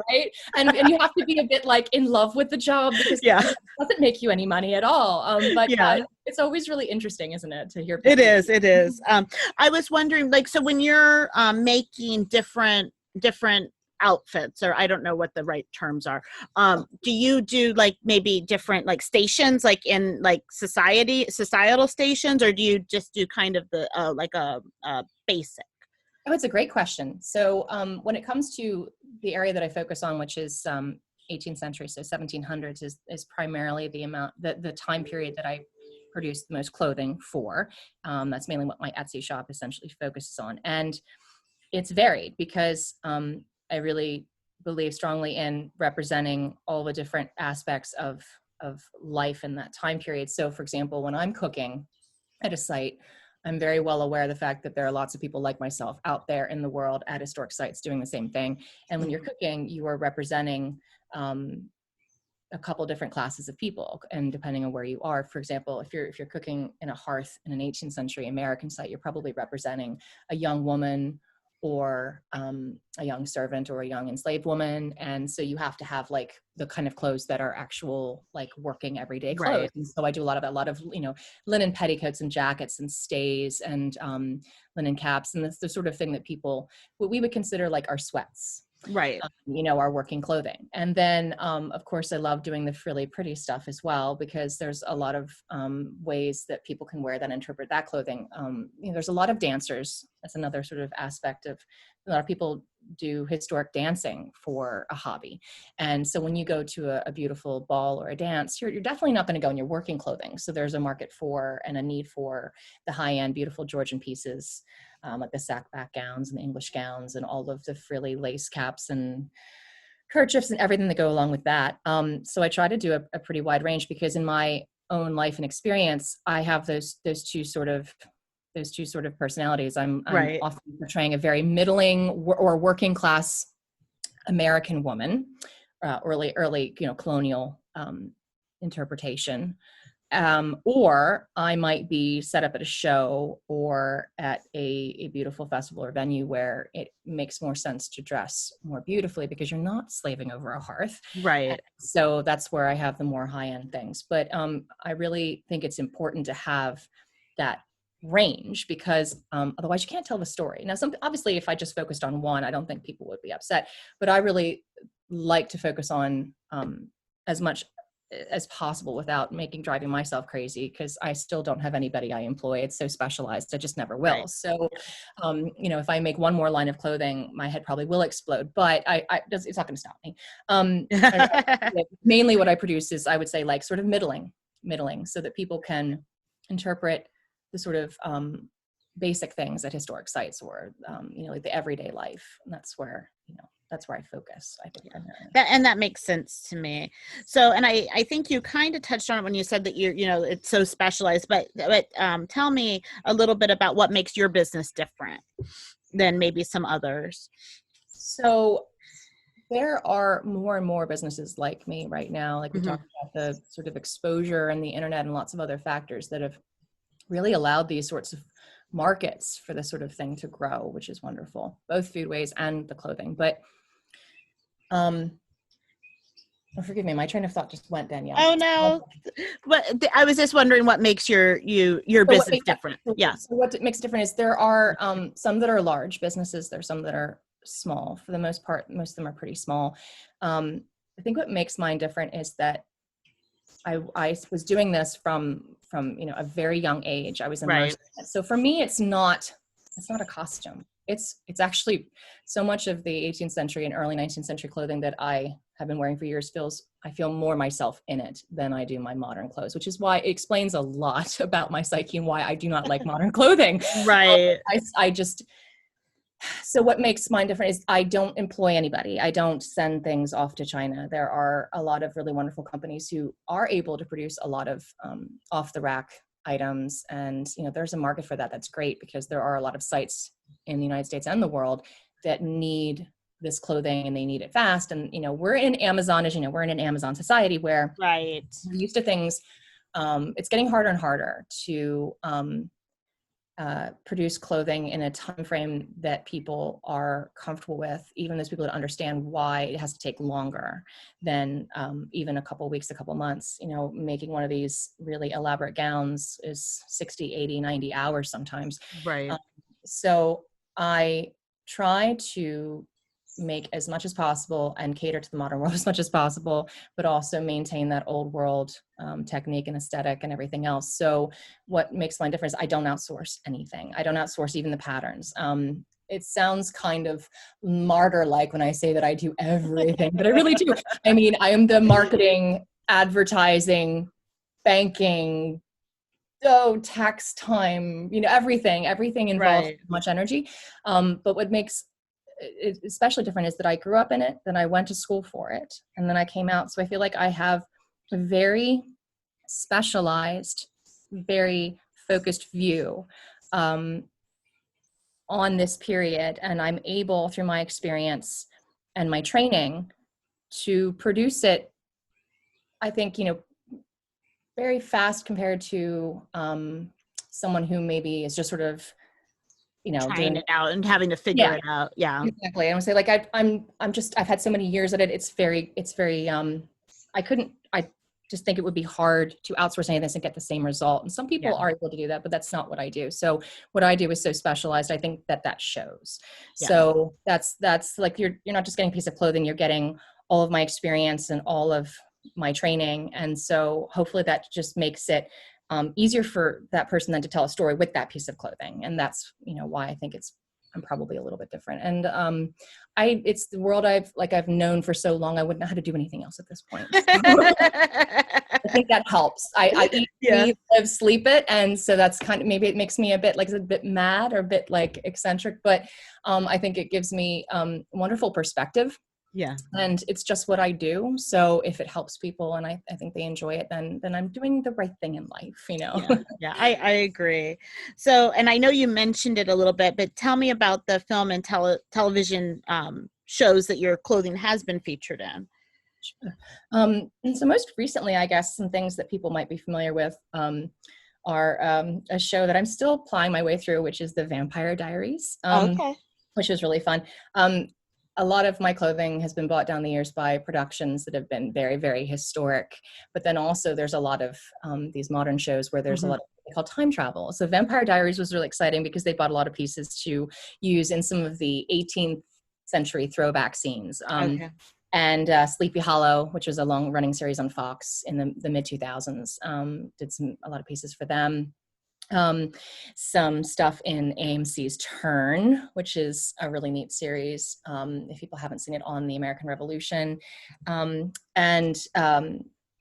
right? And you have to be a bit in love with the job, because it doesn't make you any money at all. But it's always really interesting, isn't it, to hear people. It is. I was wondering, so when you're making different outfits, or I don't know what the right terms are, do you do maybe different stations in societal stations, or do you just do kind of the a basic? Oh, it's a great question. So when it comes to the area that I focus on, which is 18th century, so 1700s is primarily the time period that I produce the most clothing for. That's mainly what my Etsy shop essentially focuses on. And it's varied because I really believe strongly in representing all the different aspects of life in that time period. So for example, when I'm cooking at a site, I'm very well aware of the fact that there are lots of people like myself out there in the world at historic sites doing the same thing. And when you're cooking, you are representing a couple different classes of people, and depending on where you are. For example, if you're cooking in a hearth in an 18th century American site, you're probably representing a young woman or a young servant or a young enslaved woman. And so you have to have the kind of clothes that are actual working everyday clothes. Right. And so I do a lot of linen petticoats and jackets and stays and linen caps. And that's the sort of thing that what we would consider our sweats. Right. Our working clothing. And then, of course, I love doing the really pretty stuff as well, because there's a lot of ways that people can wear that and interpret that clothing. There's a lot of dancers. That's another sort of aspect of, a lot of people do historic dancing for a hobby. And so when you go to a beautiful ball or a dance, you're definitely not going to go in your working clothing. So there's a market for and a need for the high-end, beautiful Georgian pieces, like the sackback gowns and the English gowns and all of the frilly lace caps and kerchiefs and everything that go along with that. So I try to do a pretty wide range, because in my own life and experience, I have those two sort of personalities. I'm Right. often portraying a very middling or working class American woman, early colonial interpretation. Or I might be set up at a show or at a beautiful festival or venue where it makes more sense to dress more beautifully, because you're not slaving over a hearth. Right. So that's where I have the more high-end things. But I really think it's important to have that range, because otherwise you can't tell the story. Now, obviously, if I just focused on one, I don't think people would be upset. But I really like to focus on as much as possible without driving myself crazy, because I still don't have anybody I employ. It's so specialized. I just never will. Right. So, if I make one more line of clothing, my head probably will explode, but it's not going to stop me. Mainly what I produce is, I would say, like sort of middling, so that people can interpret the sort of basic things at historic sites, or, like the everyday life. And that's where I focus, I think, primarily. That makes sense to me. So, and I think you kind of touched on it when you said that it's so specialized, but tell me a little bit about what makes your business different than maybe some others. So there are more and more businesses like me right now. Like we talked about the sort of exposure and the internet and lots of other factors that have really allowed these sorts of markets for this sort of thing to grow, which is wonderful, both foodways and the clothing. But forgive me, my train of thought just went, Danielle. Oh no, but I was just wondering what makes your business different. Yeah. So what makes it different is there are some that are large businesses. There's some that are small. For the most part, most of them are pretty small. I think what makes mine different is that I was doing this from a very young age. I was immersed in it. So for me, it's not a costume. It's actually so much of the 18th century and early 19th century clothing that I have been wearing for years I feel more myself in it than I do my modern clothes, which is why it explains a lot about my psyche and why I do not like modern clothing. Right. So what makes mine different is I don't employ anybody. I don't send things off to China. There are a lot of really wonderful companies who are able to produce a lot of off the rack items. And, there's a market for that. That's great, because there are a lot of sites in the United States and the world that need this clothing and they need it fast. And, we're in Amazon, as we're in an Amazon society where we're used to things. It's getting harder and harder to produce clothing in a time frame that people are comfortable with, even those people that understand why it has to take longer than even a couple weeks, a couple months. Making one of these really elaborate gowns is 60, 80, 90 hours sometimes. Right. So I try to make as much as possible and cater to the modern world as much as possible, but also maintain that old world technique and aesthetic and everything else. So what makes my difference, I don't outsource anything. I don't outsource even the patterns. It sounds kind of martyr-like when I say that I do everything, but I really do. I mean, I am the marketing, advertising, banking, tax time, everything involves much energy. But what makes it especially different is that I grew up in it, then I went to school for it, and then I came out. So I feel like I have a very specialized, very focused view on this period. And I'm able, through my experience and my training, to produce it, I think, very fast compared to someone who maybe is just sort of, trying it out and having to figure it out. Yeah, exactly. I would say, like, I've had so many years at it. It's very, just think it would be hard to outsource any of this and get the same result. And some people are able to do that, but that's not what I do. So what I do is so specialized. I think that shows. Yeah. So that's like, you're not just getting a piece of clothing, you're getting all of my experience and all of my training. And so hopefully that just makes it easier for that person then to tell a story with that piece of clothing. And that's, why I think I'm probably a little bit different. And it's the world I've known for so long, I wouldn't know how to do anything else at this point. So I think that helps. I eat, breathe, live, sleep it. And so that's kind of, maybe it makes me a bit mad or a bit eccentric, but I think it gives me wonderful perspective. Yeah. And it's just what I do. So if it helps people and I think they enjoy it, then I'm doing the right thing in life, Yeah, I agree. So, and I know you mentioned it a little bit, but tell me about the film and television shows that your clothing has been featured in. Sure. And so most recently, I guess some things that people might be familiar with are a show that I'm still plying my way through, which is the Vampire Diaries, which is really fun. A lot of my clothing has been bought down the years by productions that have been very, very historic. But then also there's a lot of these modern shows where there's a lot of what they call time travel. So Vampire Diaries was really exciting because they bought a lot of pieces to use in some of the 18th century throwback scenes. And Sleepy Hollow, which was a long running series on Fox in the mid 2000s, did a lot of pieces for them. Some stuff in AMC's Turn, which is a really neat series. If people haven't seen it, on the American Revolution.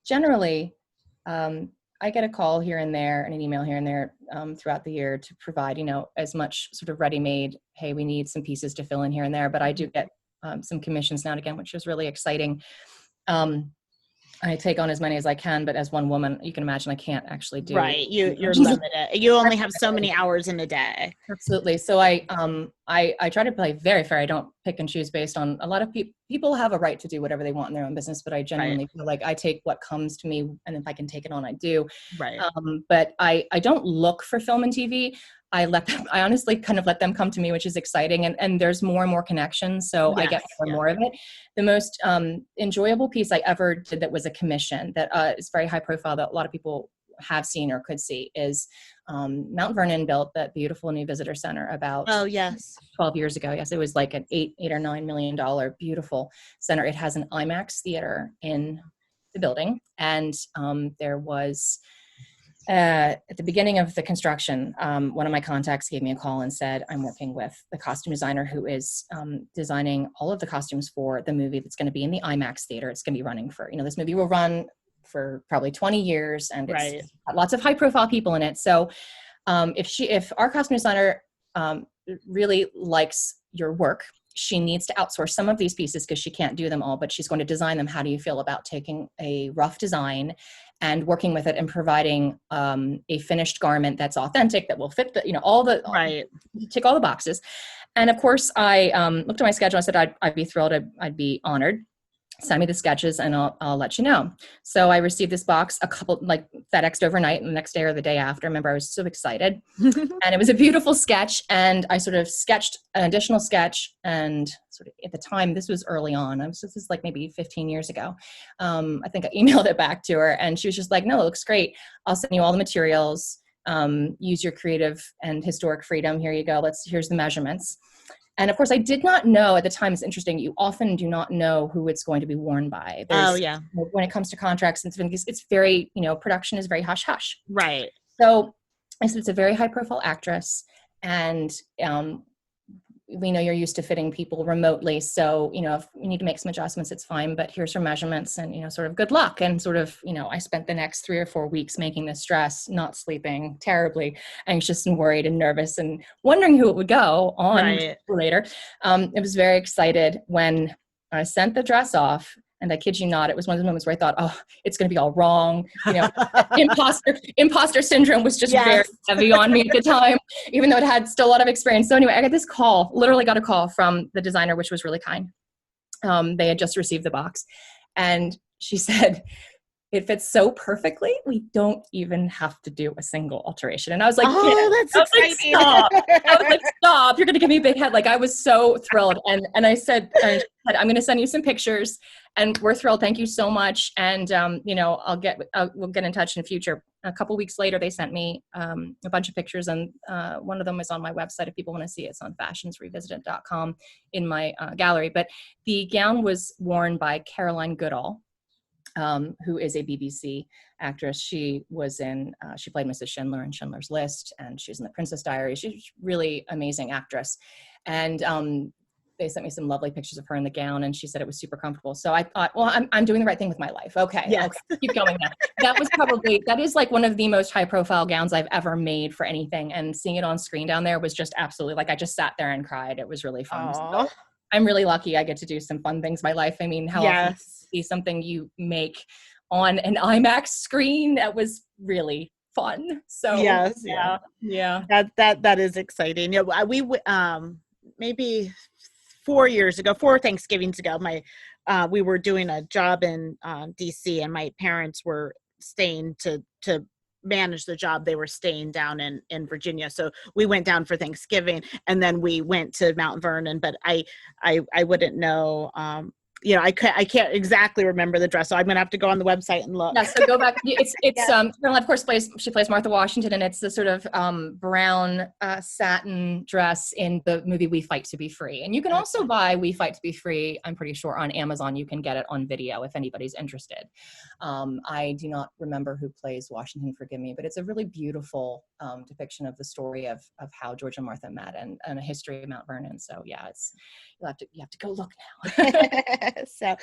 Generally, I get a call here and there and an email here and there throughout the year to provide, as much sort of ready-made, hey, we need some pieces to fill in here and there, but I do get some commissions now and again, which is really exciting. I take on as many as I can, but as one woman, you can imagine I can't actually do. Right, you're limited. You only have so many hours in a day. Absolutely. So I try to play very fair. I don't pick and choose based on, a lot of people have a right to do whatever they want in their own business, but I genuinely feel like I take what comes to me, and if I can take it on, I do. Right. But I don't look for film and TV. I honestly kind of let them come to me, which is exciting. And there's more and more connections. So I get more and more of it. The most enjoyable piece I ever did that was a commission that is very high profile that a lot of people have seen or could see is Mount Vernon built that beautiful new visitor center about 12 years ago. Yes, it was like an $8 or $9 million beautiful center. It has an IMAX theater in the building. And there was... at the beginning of the construction, one of my contacts gave me a call and said, I'm working with the costume designer who is designing all of the costumes for the movie that's going to be in the IMAX theater. It's going to be running for, this movie will run for probably 20 years and it's got lots of high profile people in it. So if our costume designer really likes your work, she needs to outsource some of these pieces because she can't do them all, but she's going to design them. How do you feel about taking a rough design and working with it and providing a finished garment that's authentic, that will fit the, tick all the boxes. And of course I looked at my schedule. I said, I'd be thrilled. I'd be honored. Send me the sketches and I'll let you know. So I received this box, FedExed overnight, and the next day or the day after. I remember I was so excited. And it was a beautiful sketch. And I sort of sketched an additional sketch. And sort of at the time, this was early on. This is like maybe 15 years ago. I think I emailed it back to her and she was just like, no, it looks great. I'll send you all the materials. Use your creative and historic freedom. Here you go. Here's the measurements. And of course, I did not know at the time, it's interesting, you often do not know who it's going to be worn by. When it comes to contracts and things, it's very, production is very hush-hush. Right. So I said, it's a very high-profile actress. And we know you're used to fitting people remotely. So, if you need to make some adjustments, it's fine. But here's her measurements and, sort of good luck. And sort of, I spent the next 3 or 4 weeks making this dress, not sleeping, terribly anxious and worried and nervous and wondering who it would go on later. I was very excited when I sent the dress off. And I kid you not, it was one of those moments where I thought, oh, it's going to be all wrong. Imposter syndrome was just very heavy on me at the time, even though it had still a lot of experience. So anyway, I got this call, literally got a call from the designer, which was really kind. They had just received the box. And she said, it fits so perfectly, we don't even have to do a single alteration. And I was like, that's exciting. Stop. I was like, stop, you're going to give me a big head. Like, I was so thrilled. And I said, I'm going to send you some pictures, and we're thrilled. Thank you so much. And, we'll get in touch in future. A couple weeks later, they sent me a bunch of pictures, and one of them is on my website. If people want to see it, it's on fashionsrevisited.com in my gallery. But the gown was worn by Caroline Goodall, who is a BBC actress. She was she played Mrs. Schindler in Schindler's List, and she's in The Princess Diaries. She's a really amazing actress. And they sent me some lovely pictures of her in the gown, and she said it was super comfortable. So I thought, well, I'm doing the right thing with my life. Okay, yes. Okay, keep going now. That is like one of the most high profile gowns I've ever made for anything. And seeing it on screen down there was just absolutely, like, I just sat there and cried. It was really fun. So I'm really lucky I get to do some fun things in my life. I mean, how often do you see something you make on an IMAX screen? That was really fun. So yes, yeah. That is exciting. Yeah, we maybe 4 Thanksgivings ago, we were doing a job in DC, and my parents were staying to manage the job. They were staying down in Virginia, so we went down for Thanksgiving, and then we went to Mount Vernon. But I wouldn't know. I can't exactly remember the dress, so I'm gonna have to go on the website and look. Yeah, so go back. It's Caroline, of course, she plays Martha Washington, and it's the sort of brown satin dress in the movie We Fight to Be Free. And you can also buy We Fight to Be Free, I'm pretty sure, on Amazon. You can get it on video if anybody's interested. I do not remember who plays Washington, forgive me, but it's a really beautiful depiction of the story of how George and Martha met, and a history of Mount Vernon. So yeah, you have to go look now. So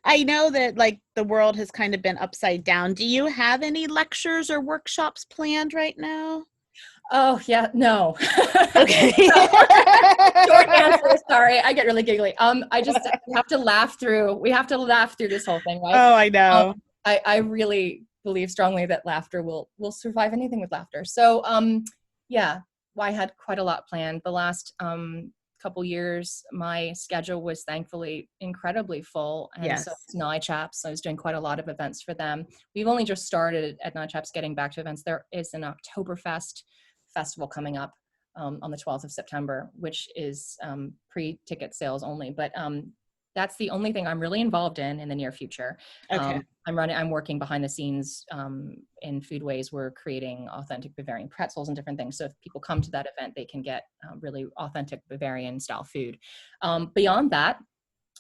I know that, like, the world has kind of been upside down. Do you have any lectures or workshops planned right now? Oh yeah, no. Okay. Short answer, sorry. I get really giggly. We have to laugh through this whole thing, right? Oh, I know. I really believe strongly that laughter will survive anything with laughter. So I had quite a lot planned. The last couple years, my schedule was thankfully incredibly full, and so it's NYCHAPS. I was doing quite a lot of events for them. We've only just started at NYCHAPS getting back to events. There is an Oktoberfest festival coming up on the 12th of September, which is pre-ticket sales only, but that's the only thing I'm really involved in the near future. Okay. I'm working behind the scenes in Foodways. We're creating authentic Bavarian pretzels and different things. So if people come to that event, they can get really authentic Bavarian style food. Beyond that,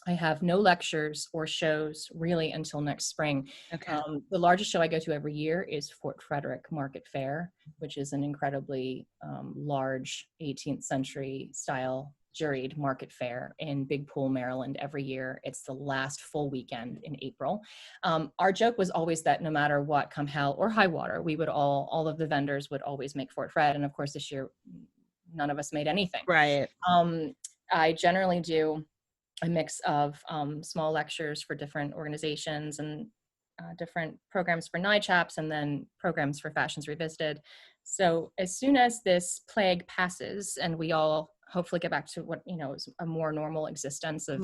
I have no lectures or shows really until next spring. Okay. The largest show I go to every year is Fort Frederick Market Fair, which is an incredibly large 18th century style juried market fair in Big Pool, Maryland every year. It's the last full weekend in April. Our joke was always that no matter what, come hell or high water, we would all of the vendors would always make Fort Fred. And of course, this year, none of us made anything. Right. I generally do a mix of small lectures for different organizations and different programs for NYCHAPS, and then programs for Fashions Revisited. So as soon as this plague passes and we all hopefully get back to what, is a more normal existence of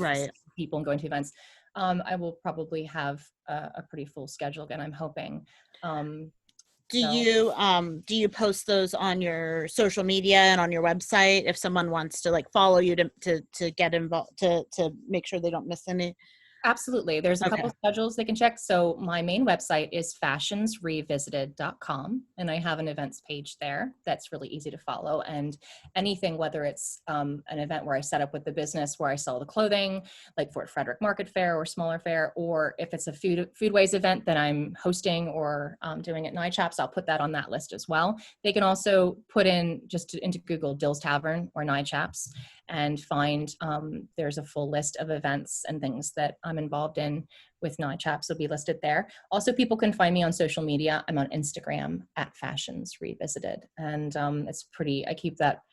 people and going to events, I will probably have a pretty full schedule again, I'm hoping. Do you post those on your social media and on your website if someone wants to follow you to get involved, to make sure they don't miss any? Absolutely. There's a couple schedules they can check. So my main website is fashionsrevisited.com, and I have an events page there that's really easy to follow. And anything, whether it's an event where I set up with the business where I sell the clothing, like Fort Frederick Market Fair or smaller fair, or if it's a Foodways event that I'm hosting or doing at NYCHAPS, I'll put that on that list as well. They can also put in into Google Dill's Tavern or NYCHAPS and find there's a full list of events and things that I'm involved in with NYCHAPS will be listed there. Also, people can find me on social media. I'm on Instagram at Fashions Revisited. And I keep that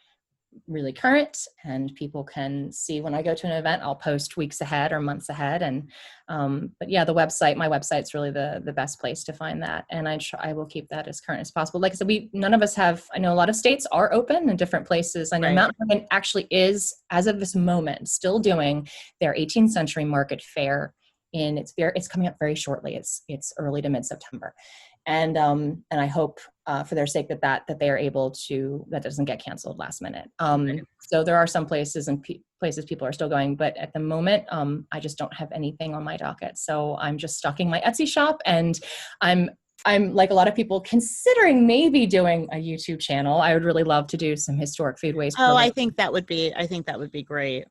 really current, and people can see when I go to an event, I'll post weeks ahead or months ahead. And but yeah, my website's really the best place to find that. And I will keep that as current as possible. Like I said, none of us have, I know a lot of states are open in different places. I know Mount Vernon actually is, as of this moment, still doing their 18th century market fair it's coming up very shortly. It's early to mid-September. And I hope for their sake that they are able to, that doesn't get canceled last minute. Right. So there are some places and places people are still going, but at the moment, I just don't have anything on my docket. So I'm just stocking my Etsy shop, and I'm like a lot of people considering maybe doing a YouTube channel. I would really love to do some Historic Foodways Oh, program. I think that would be great.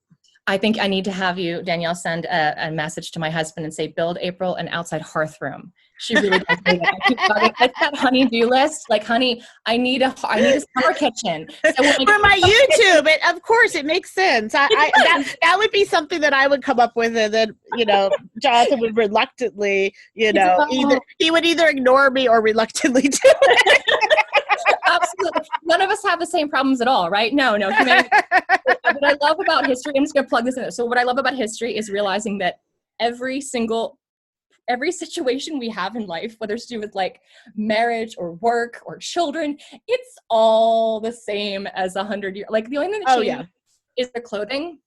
I think I need to have you, Danielle, send a message to my husband and say, build April an outside hearth room. She really does need it. I keep talking, it's that honey-do list. Like, honey, I need a summer kitchen. So for my YouTube, of course, it makes sense. That would be something that I would come up with, and then, Jonathan would reluctantly, he would either ignore me or reluctantly do it. Absolutely. None of us have the same problems at all, right? No. Humanity. What I love about history, I'm just going to plug this in. So what I love about history is realizing that every situation we have in life, whether it's to do with like marriage or work or children, it's all the same as 100 years. Like the only thing that changes is the clothing,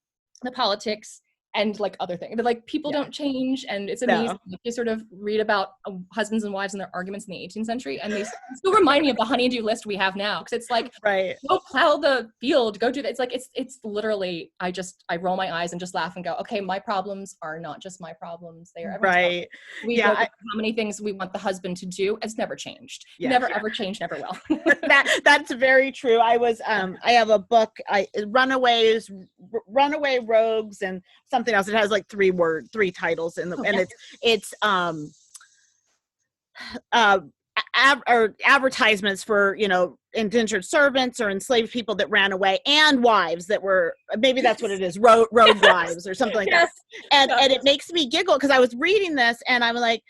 the politics, and like other things. But like people don't change, and it's amazing. No. You sort of read about husbands and wives and their arguments in the 18th century, and they still remind me of the honey-do list we have now, because it's like, go plow the field, go do that. It's like it's literally, I roll my eyes and just laugh and go, okay, my problems are not just my problems; they are everyone's problems. How many things we want the husband to do? It's never changed. Never ever changed. Never will. That's very true. I I have a book, Runaway Rogues, and something else. It has like three titles in the, and it's advertisements for indentured servants or enslaved people that ran away, and wives that were, maybe that's what it is, road wives or something like that. And it makes me giggle, because I was reading this and I'm like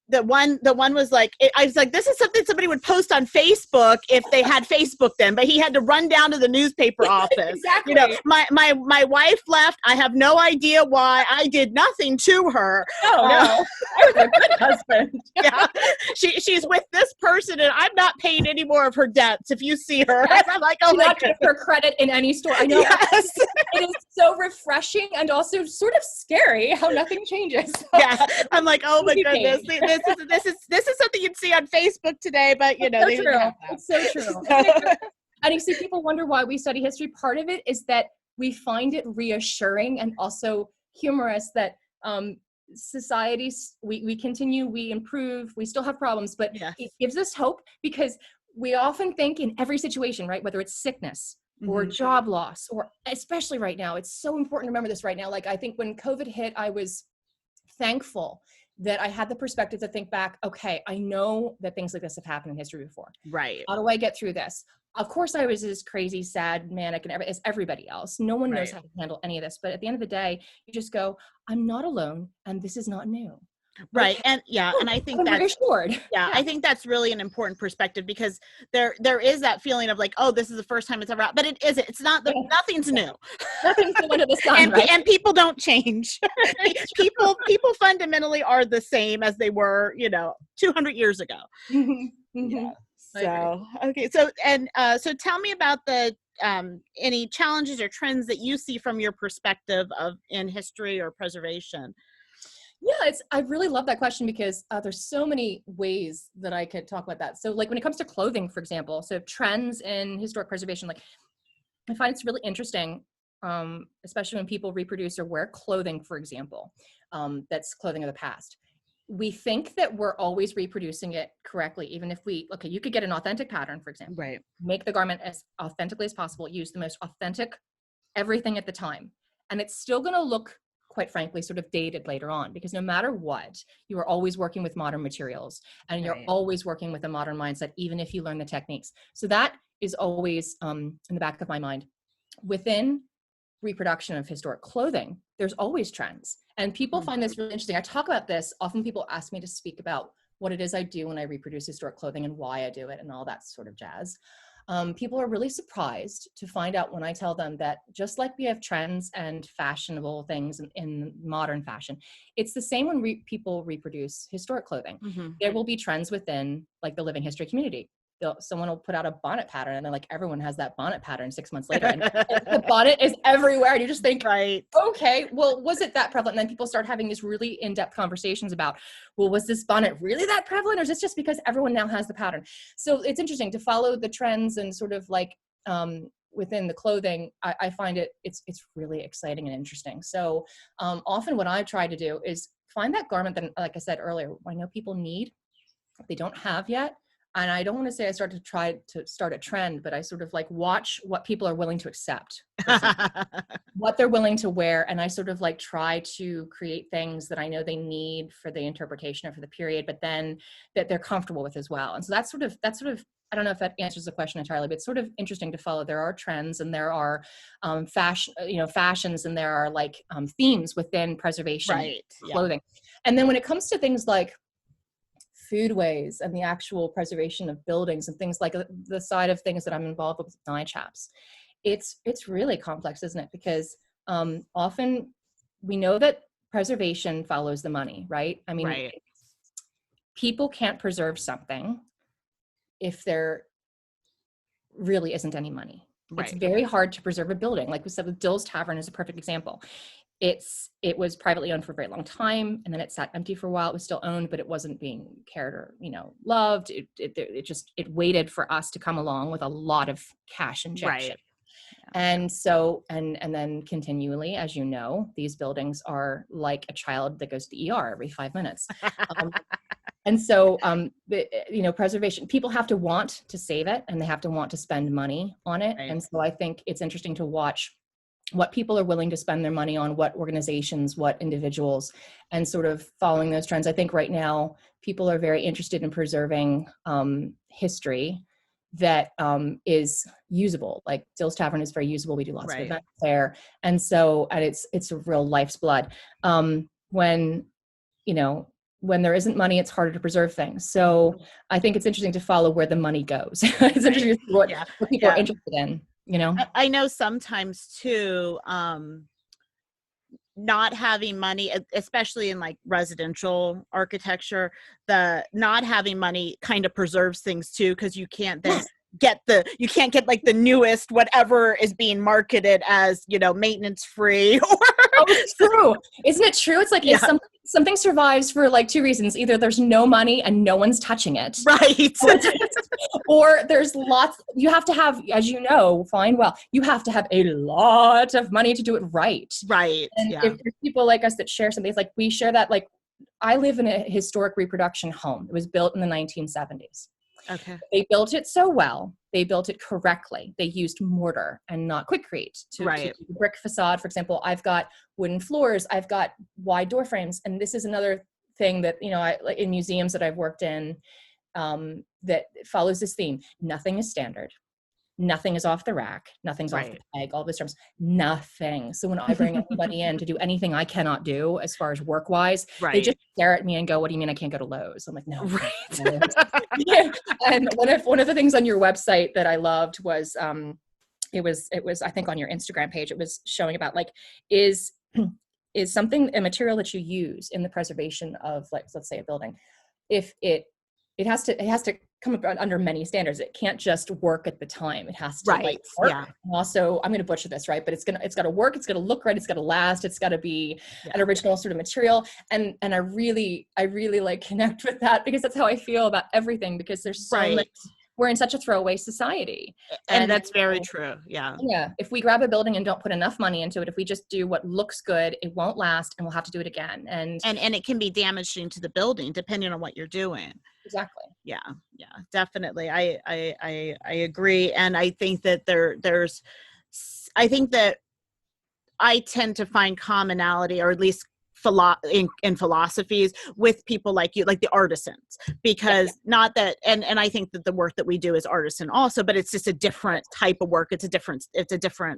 the one was like, I was like, this is something somebody would post on Facebook if they had Facebook then, but he had to run down to the newspaper office. Exactly. My wife left. I have no idea why. I did nothing to her. Oh, no. I was a good husband. Yeah. She's with this person, and I'm not paying any more of her debts if you see her. I'm like, oh, not give her credit in any store. I know. Yes. It is so refreshing and also sort of scary how nothing changes. Yeah. I'm like, oh my goodness. This is something you'd see on Facebook today, but it's so true. And you see, people wonder why we study history. Part of it is that we find it reassuring and also humorous that societies, we continue, we improve, we still have problems, but it gives us hope, because we often think in every situation, right, whether it's sickness or job loss, or especially right now, it's so important to remember this right now. Like, I think when COVID hit, I was thankful that I had the perspective to think back, okay, I know that things like this have happened in history before. Right. How do I get through this? Of course, I was as crazy, sad, manic, and as everybody else. No one knows how to handle any of this. But at the end of the day, you just go, I'm not alone, and this is not new. Right. And and I think that's reassured. I think that's really an important perspective, because there is that feeling of like, oh, this is the first time it's ever out, but it isn't. It's not. Nothing's new. Nothing's new under the sun, and people don't change. people fundamentally are the same as they were, 200 years ago. Yeah. So okay. So tell me about the any challenges or trends that you see from your perspective in history or preservation. Yeah, I really love that question, because there's so many ways that I could talk about that. So like when it comes to clothing, for example, so trends in historic preservation, like I find it's really interesting, especially when people reproduce or wear clothing, for example, that's clothing of the past. We think that we're always reproducing it correctly, even if you could get an authentic pattern, for example, right? Make the garment as authentically as possible, use the most authentic everything at the time, and it's still going to look, quite frankly, sort of dated later on, because no matter what, you are always working with modern materials, and you're always working with a modern mindset, even if you learn the techniques. So that is always in the back of my mind. Within reproduction of historic clothing, there's always trends, and people find this really interesting. I talk about this often. People ask me to speak about what it is I do when I reproduce historic clothing and why I do it and all that sort of jazz. People are really surprised to find out when I tell them that just like we have trends and fashionable things in modern fashion, it's the same when people reproduce historic clothing. There will be trends within like the living history community. someone will put out a bonnet pattern and then like everyone has that bonnet pattern 6 months later and the bonnet is everywhere and you just think, right, okay, well, was it that prevalent? And then people start having these really in-depth conversations about, well, was this bonnet really that prevalent, or is this just because everyone now has the pattern? So it's interesting to follow the trends and sort of like within the clothing. I find it's really exciting and interesting. So often what I try to do is find that garment that, like I said earlier, I know people need, they don't have yet. And I don't want to say I start to start a trend, but I sort of like watch what people are willing to accept, what they're willing to wear. And I sort of like try to create things that I know they need for the interpretation or for the period, but then that they're comfortable with as well. And so that's sort of, I don't know if that answers the question entirely, but it's sort of interesting to follow. There are trends and there are fashions, and there are like themes within preservation clothing. Yeah. And then when it comes to things like foodways and the actual preservation of buildings and things like the side of things that I'm involved with NYCHAPS, it's really complex, isn't it? Because often we know that preservation follows the money, right? I mean, people can't preserve something if there really isn't any money. Right. It's very hard to preserve a building. Like we said, with Dill's Tavern is a perfect example. It was privately owned for a very long time, and then it sat empty for a while. It was still owned, but it wasn't being cared or, loved. It waited for us to come along with a lot of cash injection. Right. Yeah. And so, and then continually, as you know, these buildings are like a child that goes to the ER every 5 minutes. And so, preservation, people have to want to save it, and they have to want to spend money on it. Right. And so I think it's interesting to watch what people are willing to spend their money on, what organizations, what individuals, and sort of following those trends. I think right now people are very interested in preserving history that is usable. Like Dill's Tavern is very usable. We do lots of events there. And so, and it's a real life's blood. When there isn't money, it's harder to preserve things. So I think it's interesting to follow where the money goes. It's interesting to see what people are interested in. I know sometimes too, not having money, especially in like residential architecture, the not having money kind of preserves things too, because you can't then get like the newest whatever is being marketed as maintenance free. Oh, it's true. Isn't it true? It's like if something survives for like two reasons. Either there's no money and no one's touching it. Right. Or there's lots, you have to have, as you know, you have to have a lot of money to do it right. Right. And if there's people like us that share something, it's like we share that, like I live in a historic reproduction home. It was built in the 1970s. Okay. They built it so well. They built it correctly. They used mortar and not Quikrete to the brick facade. For example, I've got wooden floors. I've got wide door frames. And this is another thing that, in museums that I've worked in, that follows this theme. Nothing is standard. Nothing is off the rack. Nothing's off the peg. All those terms. Nothing. So when I bring anybody in to do anything I cannot do as far as work-wise, they just stare at me and go, "What do you mean I can't go to Lowe's?" I'm like, "No." Right. And one of the things on your website that I loved was it was I think on your Instagram page, it was showing about like is something, a material that you use in the preservation of, like, let's say a building, if it has to come up under many standards. It can't just work at the time. It has to like work. Yeah. And also, I'm going to butcher this, right? But it's got to work. It's got to look right. It's got to last. It's got to be an original sort of material. And I really like connect with that, because that's how I feel about everything, because there's so much, we're in such a throwaway society. And that's very true. Yeah. Yeah. If we grab a building and don't put enough money into it, if we just do what looks good, it won't last, and we'll have to do it again. And it can be damaging to the building depending on what you're doing. Exactly. Yeah, definitely. I agree. And I think that I tend to find commonality, or at least in philosophies with people like you, like the artisans, because not that, and I think that the work that we do is artisan also, but it's just a different type of work. It's a different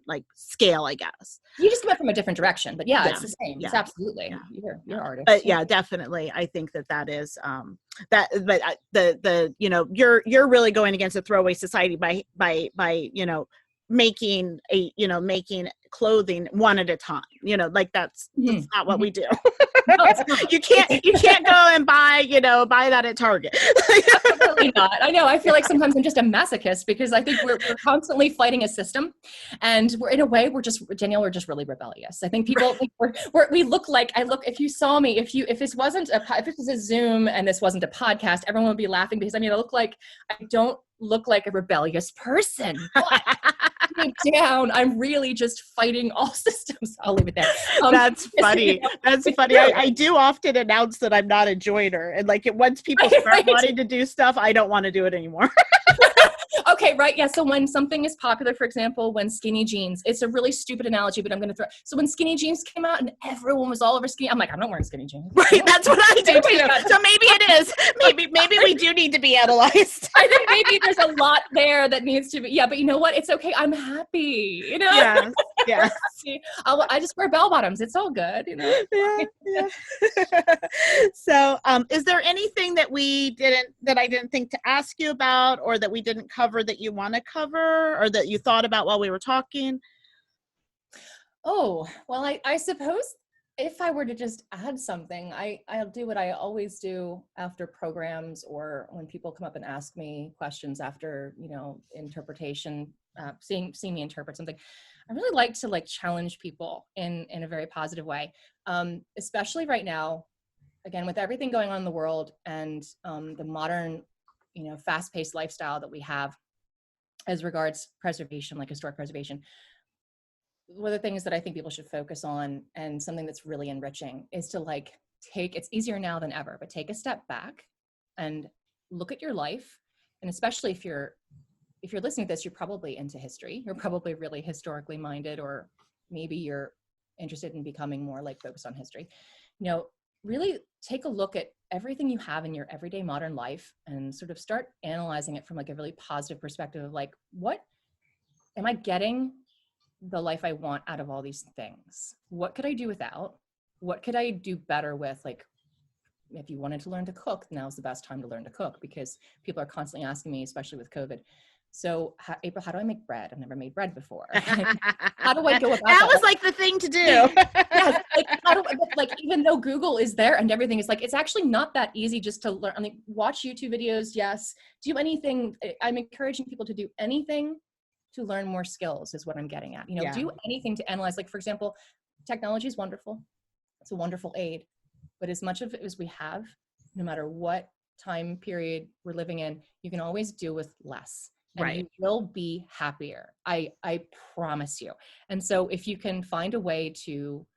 like scale, I guess. You just come up from a different direction, but it's the same. It's absolutely, you're artist. But definitely. I think that is, you're really going against a throwaway society by making clothing one at a time, like that's not what we do. No, it's not. You can't go and buy that at Target. Definitely not. I know. I feel like sometimes I'm just a masochist because I think we're constantly fighting a system, and we're in a way we're just really rebellious. I think people think we look like if you saw me, if this was a Zoom and this wasn't a podcast, everyone would be laughing because I don't look like a rebellious person. Deep down, I'm really just fighting all systems. I'll leave it there. That's funny. That's funny. I do often announce that I'm not a joiner, and once people start wanting to do stuff, I don't want to do it anymore. Okay, right. Yeah. So when something is popular, for example, when skinny jeans, it's a really stupid analogy, but I'm going to throw. So when skinny jeans came out and everyone was all over skinny, I'm like, I'm not wearing skinny jeans. Right. That's what I do too. So maybe it is. Maybe we do need to be analyzed. I think maybe there's a lot there that needs to be. Yeah, but you know what? It's okay. I'm happy. Yes. Yes. I just wear bell bottoms. It's all good. Yeah. So, is there anything that I didn't think to ask you about, or that we didn't cover that you want to cover, or that you thought about while we were talking? Oh, well, I suppose if I were to just add something, I'll do what I always do after programs or when people come up and ask me questions after, interpretation, seeing me interpret something. I really like to challenge people in a very positive way, especially right now, again, with everything going on in the world and the modern, fast-paced lifestyle that we have as regards preservation, like historic preservation. One of the things that I think people should focus on, and something that's really enriching, is to it's easier now than ever, but take a step back and look at your life. And especially if you're listening to this, you're probably into history. You're probably really historically minded, or maybe you're interested in becoming more focused on history. Really take a look at everything you have in your everyday modern life and sort of start analyzing it from a really positive perspective of what am I getting the life I want out of all these things? What could I do without? What could I do better with? If you wanted to learn to cook, now's the best time to learn to cook, because people are constantly asking me, especially with COVID. So, April, how do I make bread? I've never made bread before. How do I go about that? That was the thing to do. Yes, even though Google is there and everything is it's actually not that easy just to learn. Watch YouTube videos, yes. Do anything. I'm encouraging people to do anything to learn more skills is what I'm getting at. Do anything to analyze. For example, technology is wonderful. It's a wonderful aid, but as much of it as we have, no matter what time period we're living in, you can always do with less. And right. You will be happier. I promise you. And so if you can find a way to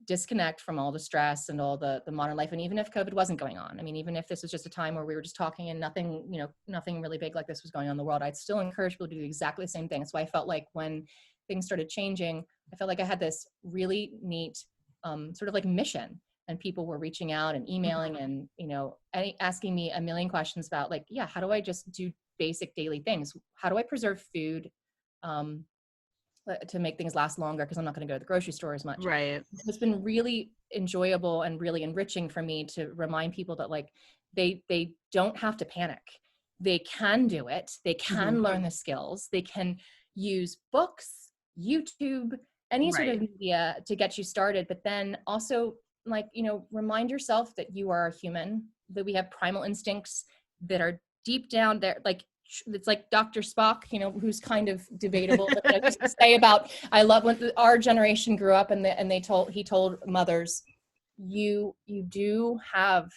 disconnect from all the stress and all the modern life, and even if COVID wasn't going on, even if this was just a time where we were just talking and nothing really big like this was going on in the world, I'd still encourage people to do exactly the same thing. That's why I felt like when things started changing, I felt like I had this really neat sort of mission. And people were reaching out and emailing and, asking me a million questions about how do I just do basic daily things? How do I preserve food to make things last longer? Because I'm not going to go to the grocery store as much. Right. It's been really enjoyable and really enriching for me to remind people that they don't have to panic. They can do it. They can learn the skills. They can use books, YouTube, any sort of media to get you started. But then also remind yourself that you are a human, that we have primal instincts that are deep down there. It's like Dr. Spock, who's kind of debatable. But I used to say about, I love when our generation grew up and he told mothers, you do have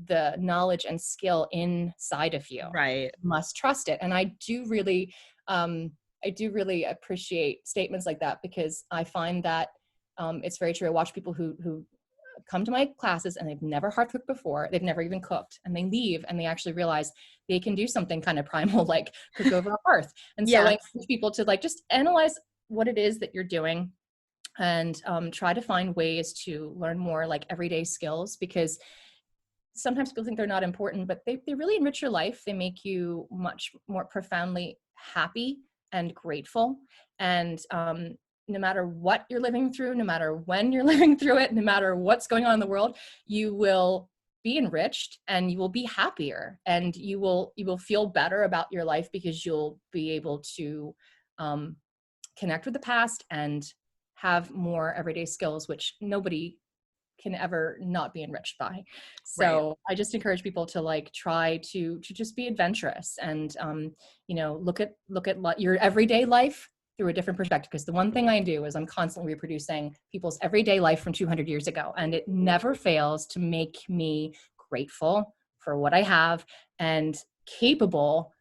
the knowledge and skill inside of you. Right. You must trust it. And I do really appreciate statements like that, because I find that it's very true. I watch people who come to my classes and they've never hard cooked before. They've never even cooked, and they leave and they actually realize they can do something kind of primal, like cook over a hearth. And so I encourage people to just analyze what it is that you're doing and try to find ways to learn more everyday skills, because sometimes people think they're not important, but they really enrich your life. They make you much more profoundly happy and grateful. And no matter what you're living through, no matter when you're living through it, no matter what's going on in the world, you will be enriched and you will be happier, and you will feel better about your life, because you'll be able to connect with the past and have more everyday skills, which nobody can ever not be enriched by. So I just encourage people to like try to just be adventurous and look at your everyday life through a different perspective. Because the one thing I do is I'm constantly reproducing people's everyday life from 200 years ago, and it never fails to make me grateful for what I have and capable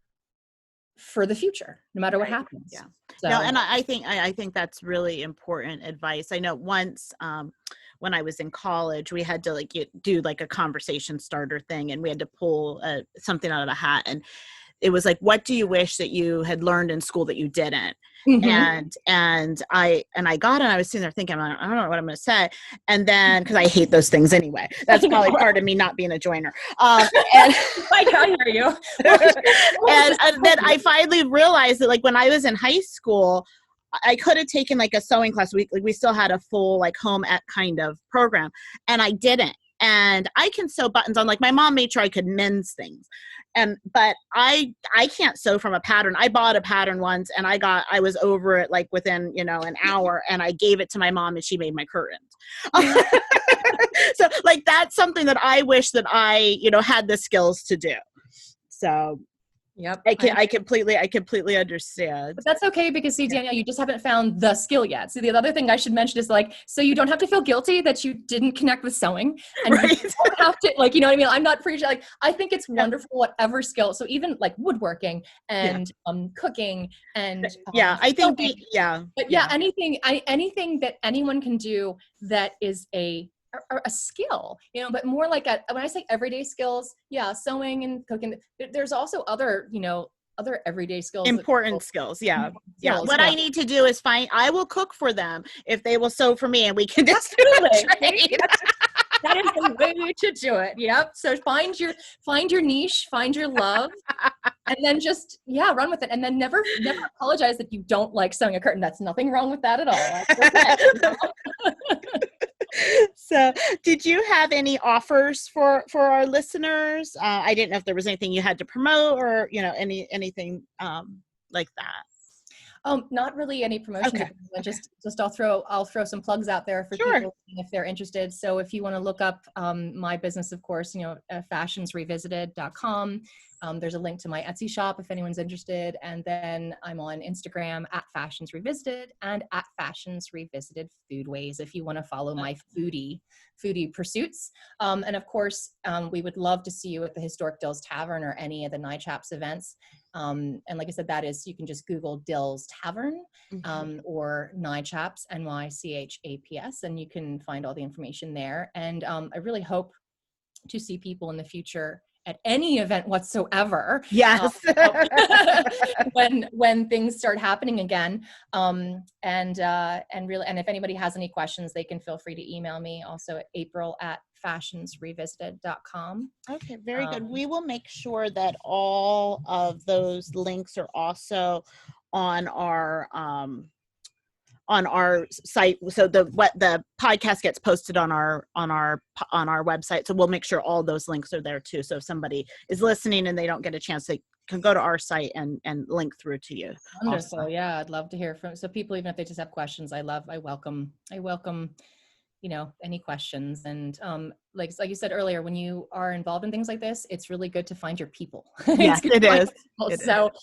for the future, no matter what happens. Yeah. So, no, and I think that's really important advice. I know once when I was in college, we had to do like a conversation starter thing, and we had to pull something out of a hat, and it was like, what do you wish that you had learned in school that you didn't? And I got it, and I was sitting there thinking, I don't know what I'm going to say. And then, because I hate those things anyway, that's probably part of me not being a joiner. And I can hear you. and then I finally realized that, like, when I was in high school, I could have taken like a sewing class. We still had a full like home ec kind of program, and I didn't. And I can sew buttons on, like, my mom made sure I could mend things. But I can't sew from a pattern. I bought a pattern once, and I was over it like within, an hour, and I gave it to my mom, and she made my curtains. So like, that's something that I wish that I, had the skills to do. So yep. I completely understand. But that's okay, because see, Danielle, you just haven't found the skill yet. So the other thing I should mention is, like, so you don't have to feel guilty that you didn't connect with sewing, and you don't have to, like, you know what I mean? I'm not preaching. Like, I think it's wonderful, whatever skill. So even like woodworking and cooking and I think anything that anyone can do that is a skill, but more like when I say everyday skills, sewing and cooking, there's also other, other everyday skills. Important skills. Yeah. What I need to do is I will cook for them if they will sew for me, and we can just trade. That is the way to do it. Yep. So find your niche, find your love, and then just, run with it. And then never apologize that you don't like sewing a curtain. That's nothing wrong with that at all. So did you have any offers for our listeners? I didn't know if there was anything you had to promote, or, anything like that. Not really any promotion. Okay. Just I'll throw some plugs out there for people if they're interested. So if you want to look up my business, of course, fashionsrevisited.com. There's a link to my Etsy shop if anyone's interested. And then I'm on Instagram at Fashions Revisited and at Fashions Revisited Foodways if you want to follow my foodie pursuits. And of course, we would love to see you at the Historic Dills Tavern or any of the NYCHAPS events. And like I said, you can just Google Dills Tavern or NYCHAPS, NYCHAPS, and you can find all the information there. And I really hope to see people in the future at any event whatsoever. Yes. When things start happening again. And if anybody has any questions, they can feel free to email me also at april@fashionsrevisited.com. Okay, very good. We will make sure that all of those links are also on our site. So the podcast gets posted on our website. So we'll make sure all those links are there too. So if somebody is listening and they don't get a chance, they can go to our site and link through to you. Wonderful. Also. Yeah. I'd love to hear from, so people, even if they just have questions, I welcome, any questions. And like you said earlier, when you are involved in things like this, it's really good to find your people. Yes, it is. So,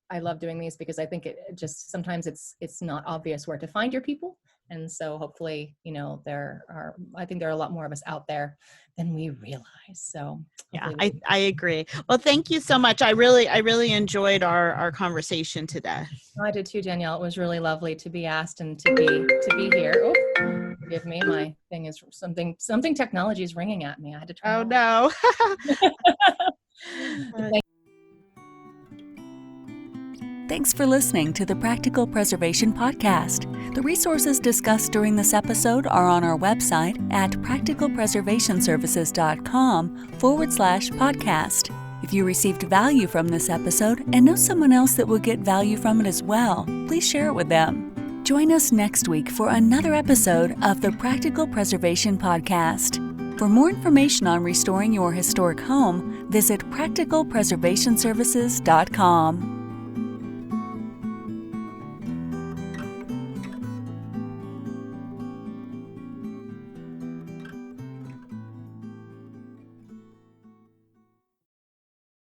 I love doing these because I think it just, sometimes it's not obvious where to find your people. And so hopefully, I think there are a lot more of us out there than we realize. So yeah, I agree. Well, thank you so much. I really enjoyed our conversation today. I did too, Danielle. It was really lovely to be asked and to be here. Oh, forgive me. My thing is something technology is ringing at me. I had to turn. Oh no. Thanks for listening to the Practical Preservation Podcast. The resources discussed during this episode are on our website at practicalpreservationservices.com/podcast. If you received value from this episode and know someone else that will get value from it as well, please share it with them. Join us next week for another episode of the Practical Preservation Podcast. For more information on restoring your historic home, visit practicalpreservationservices.com.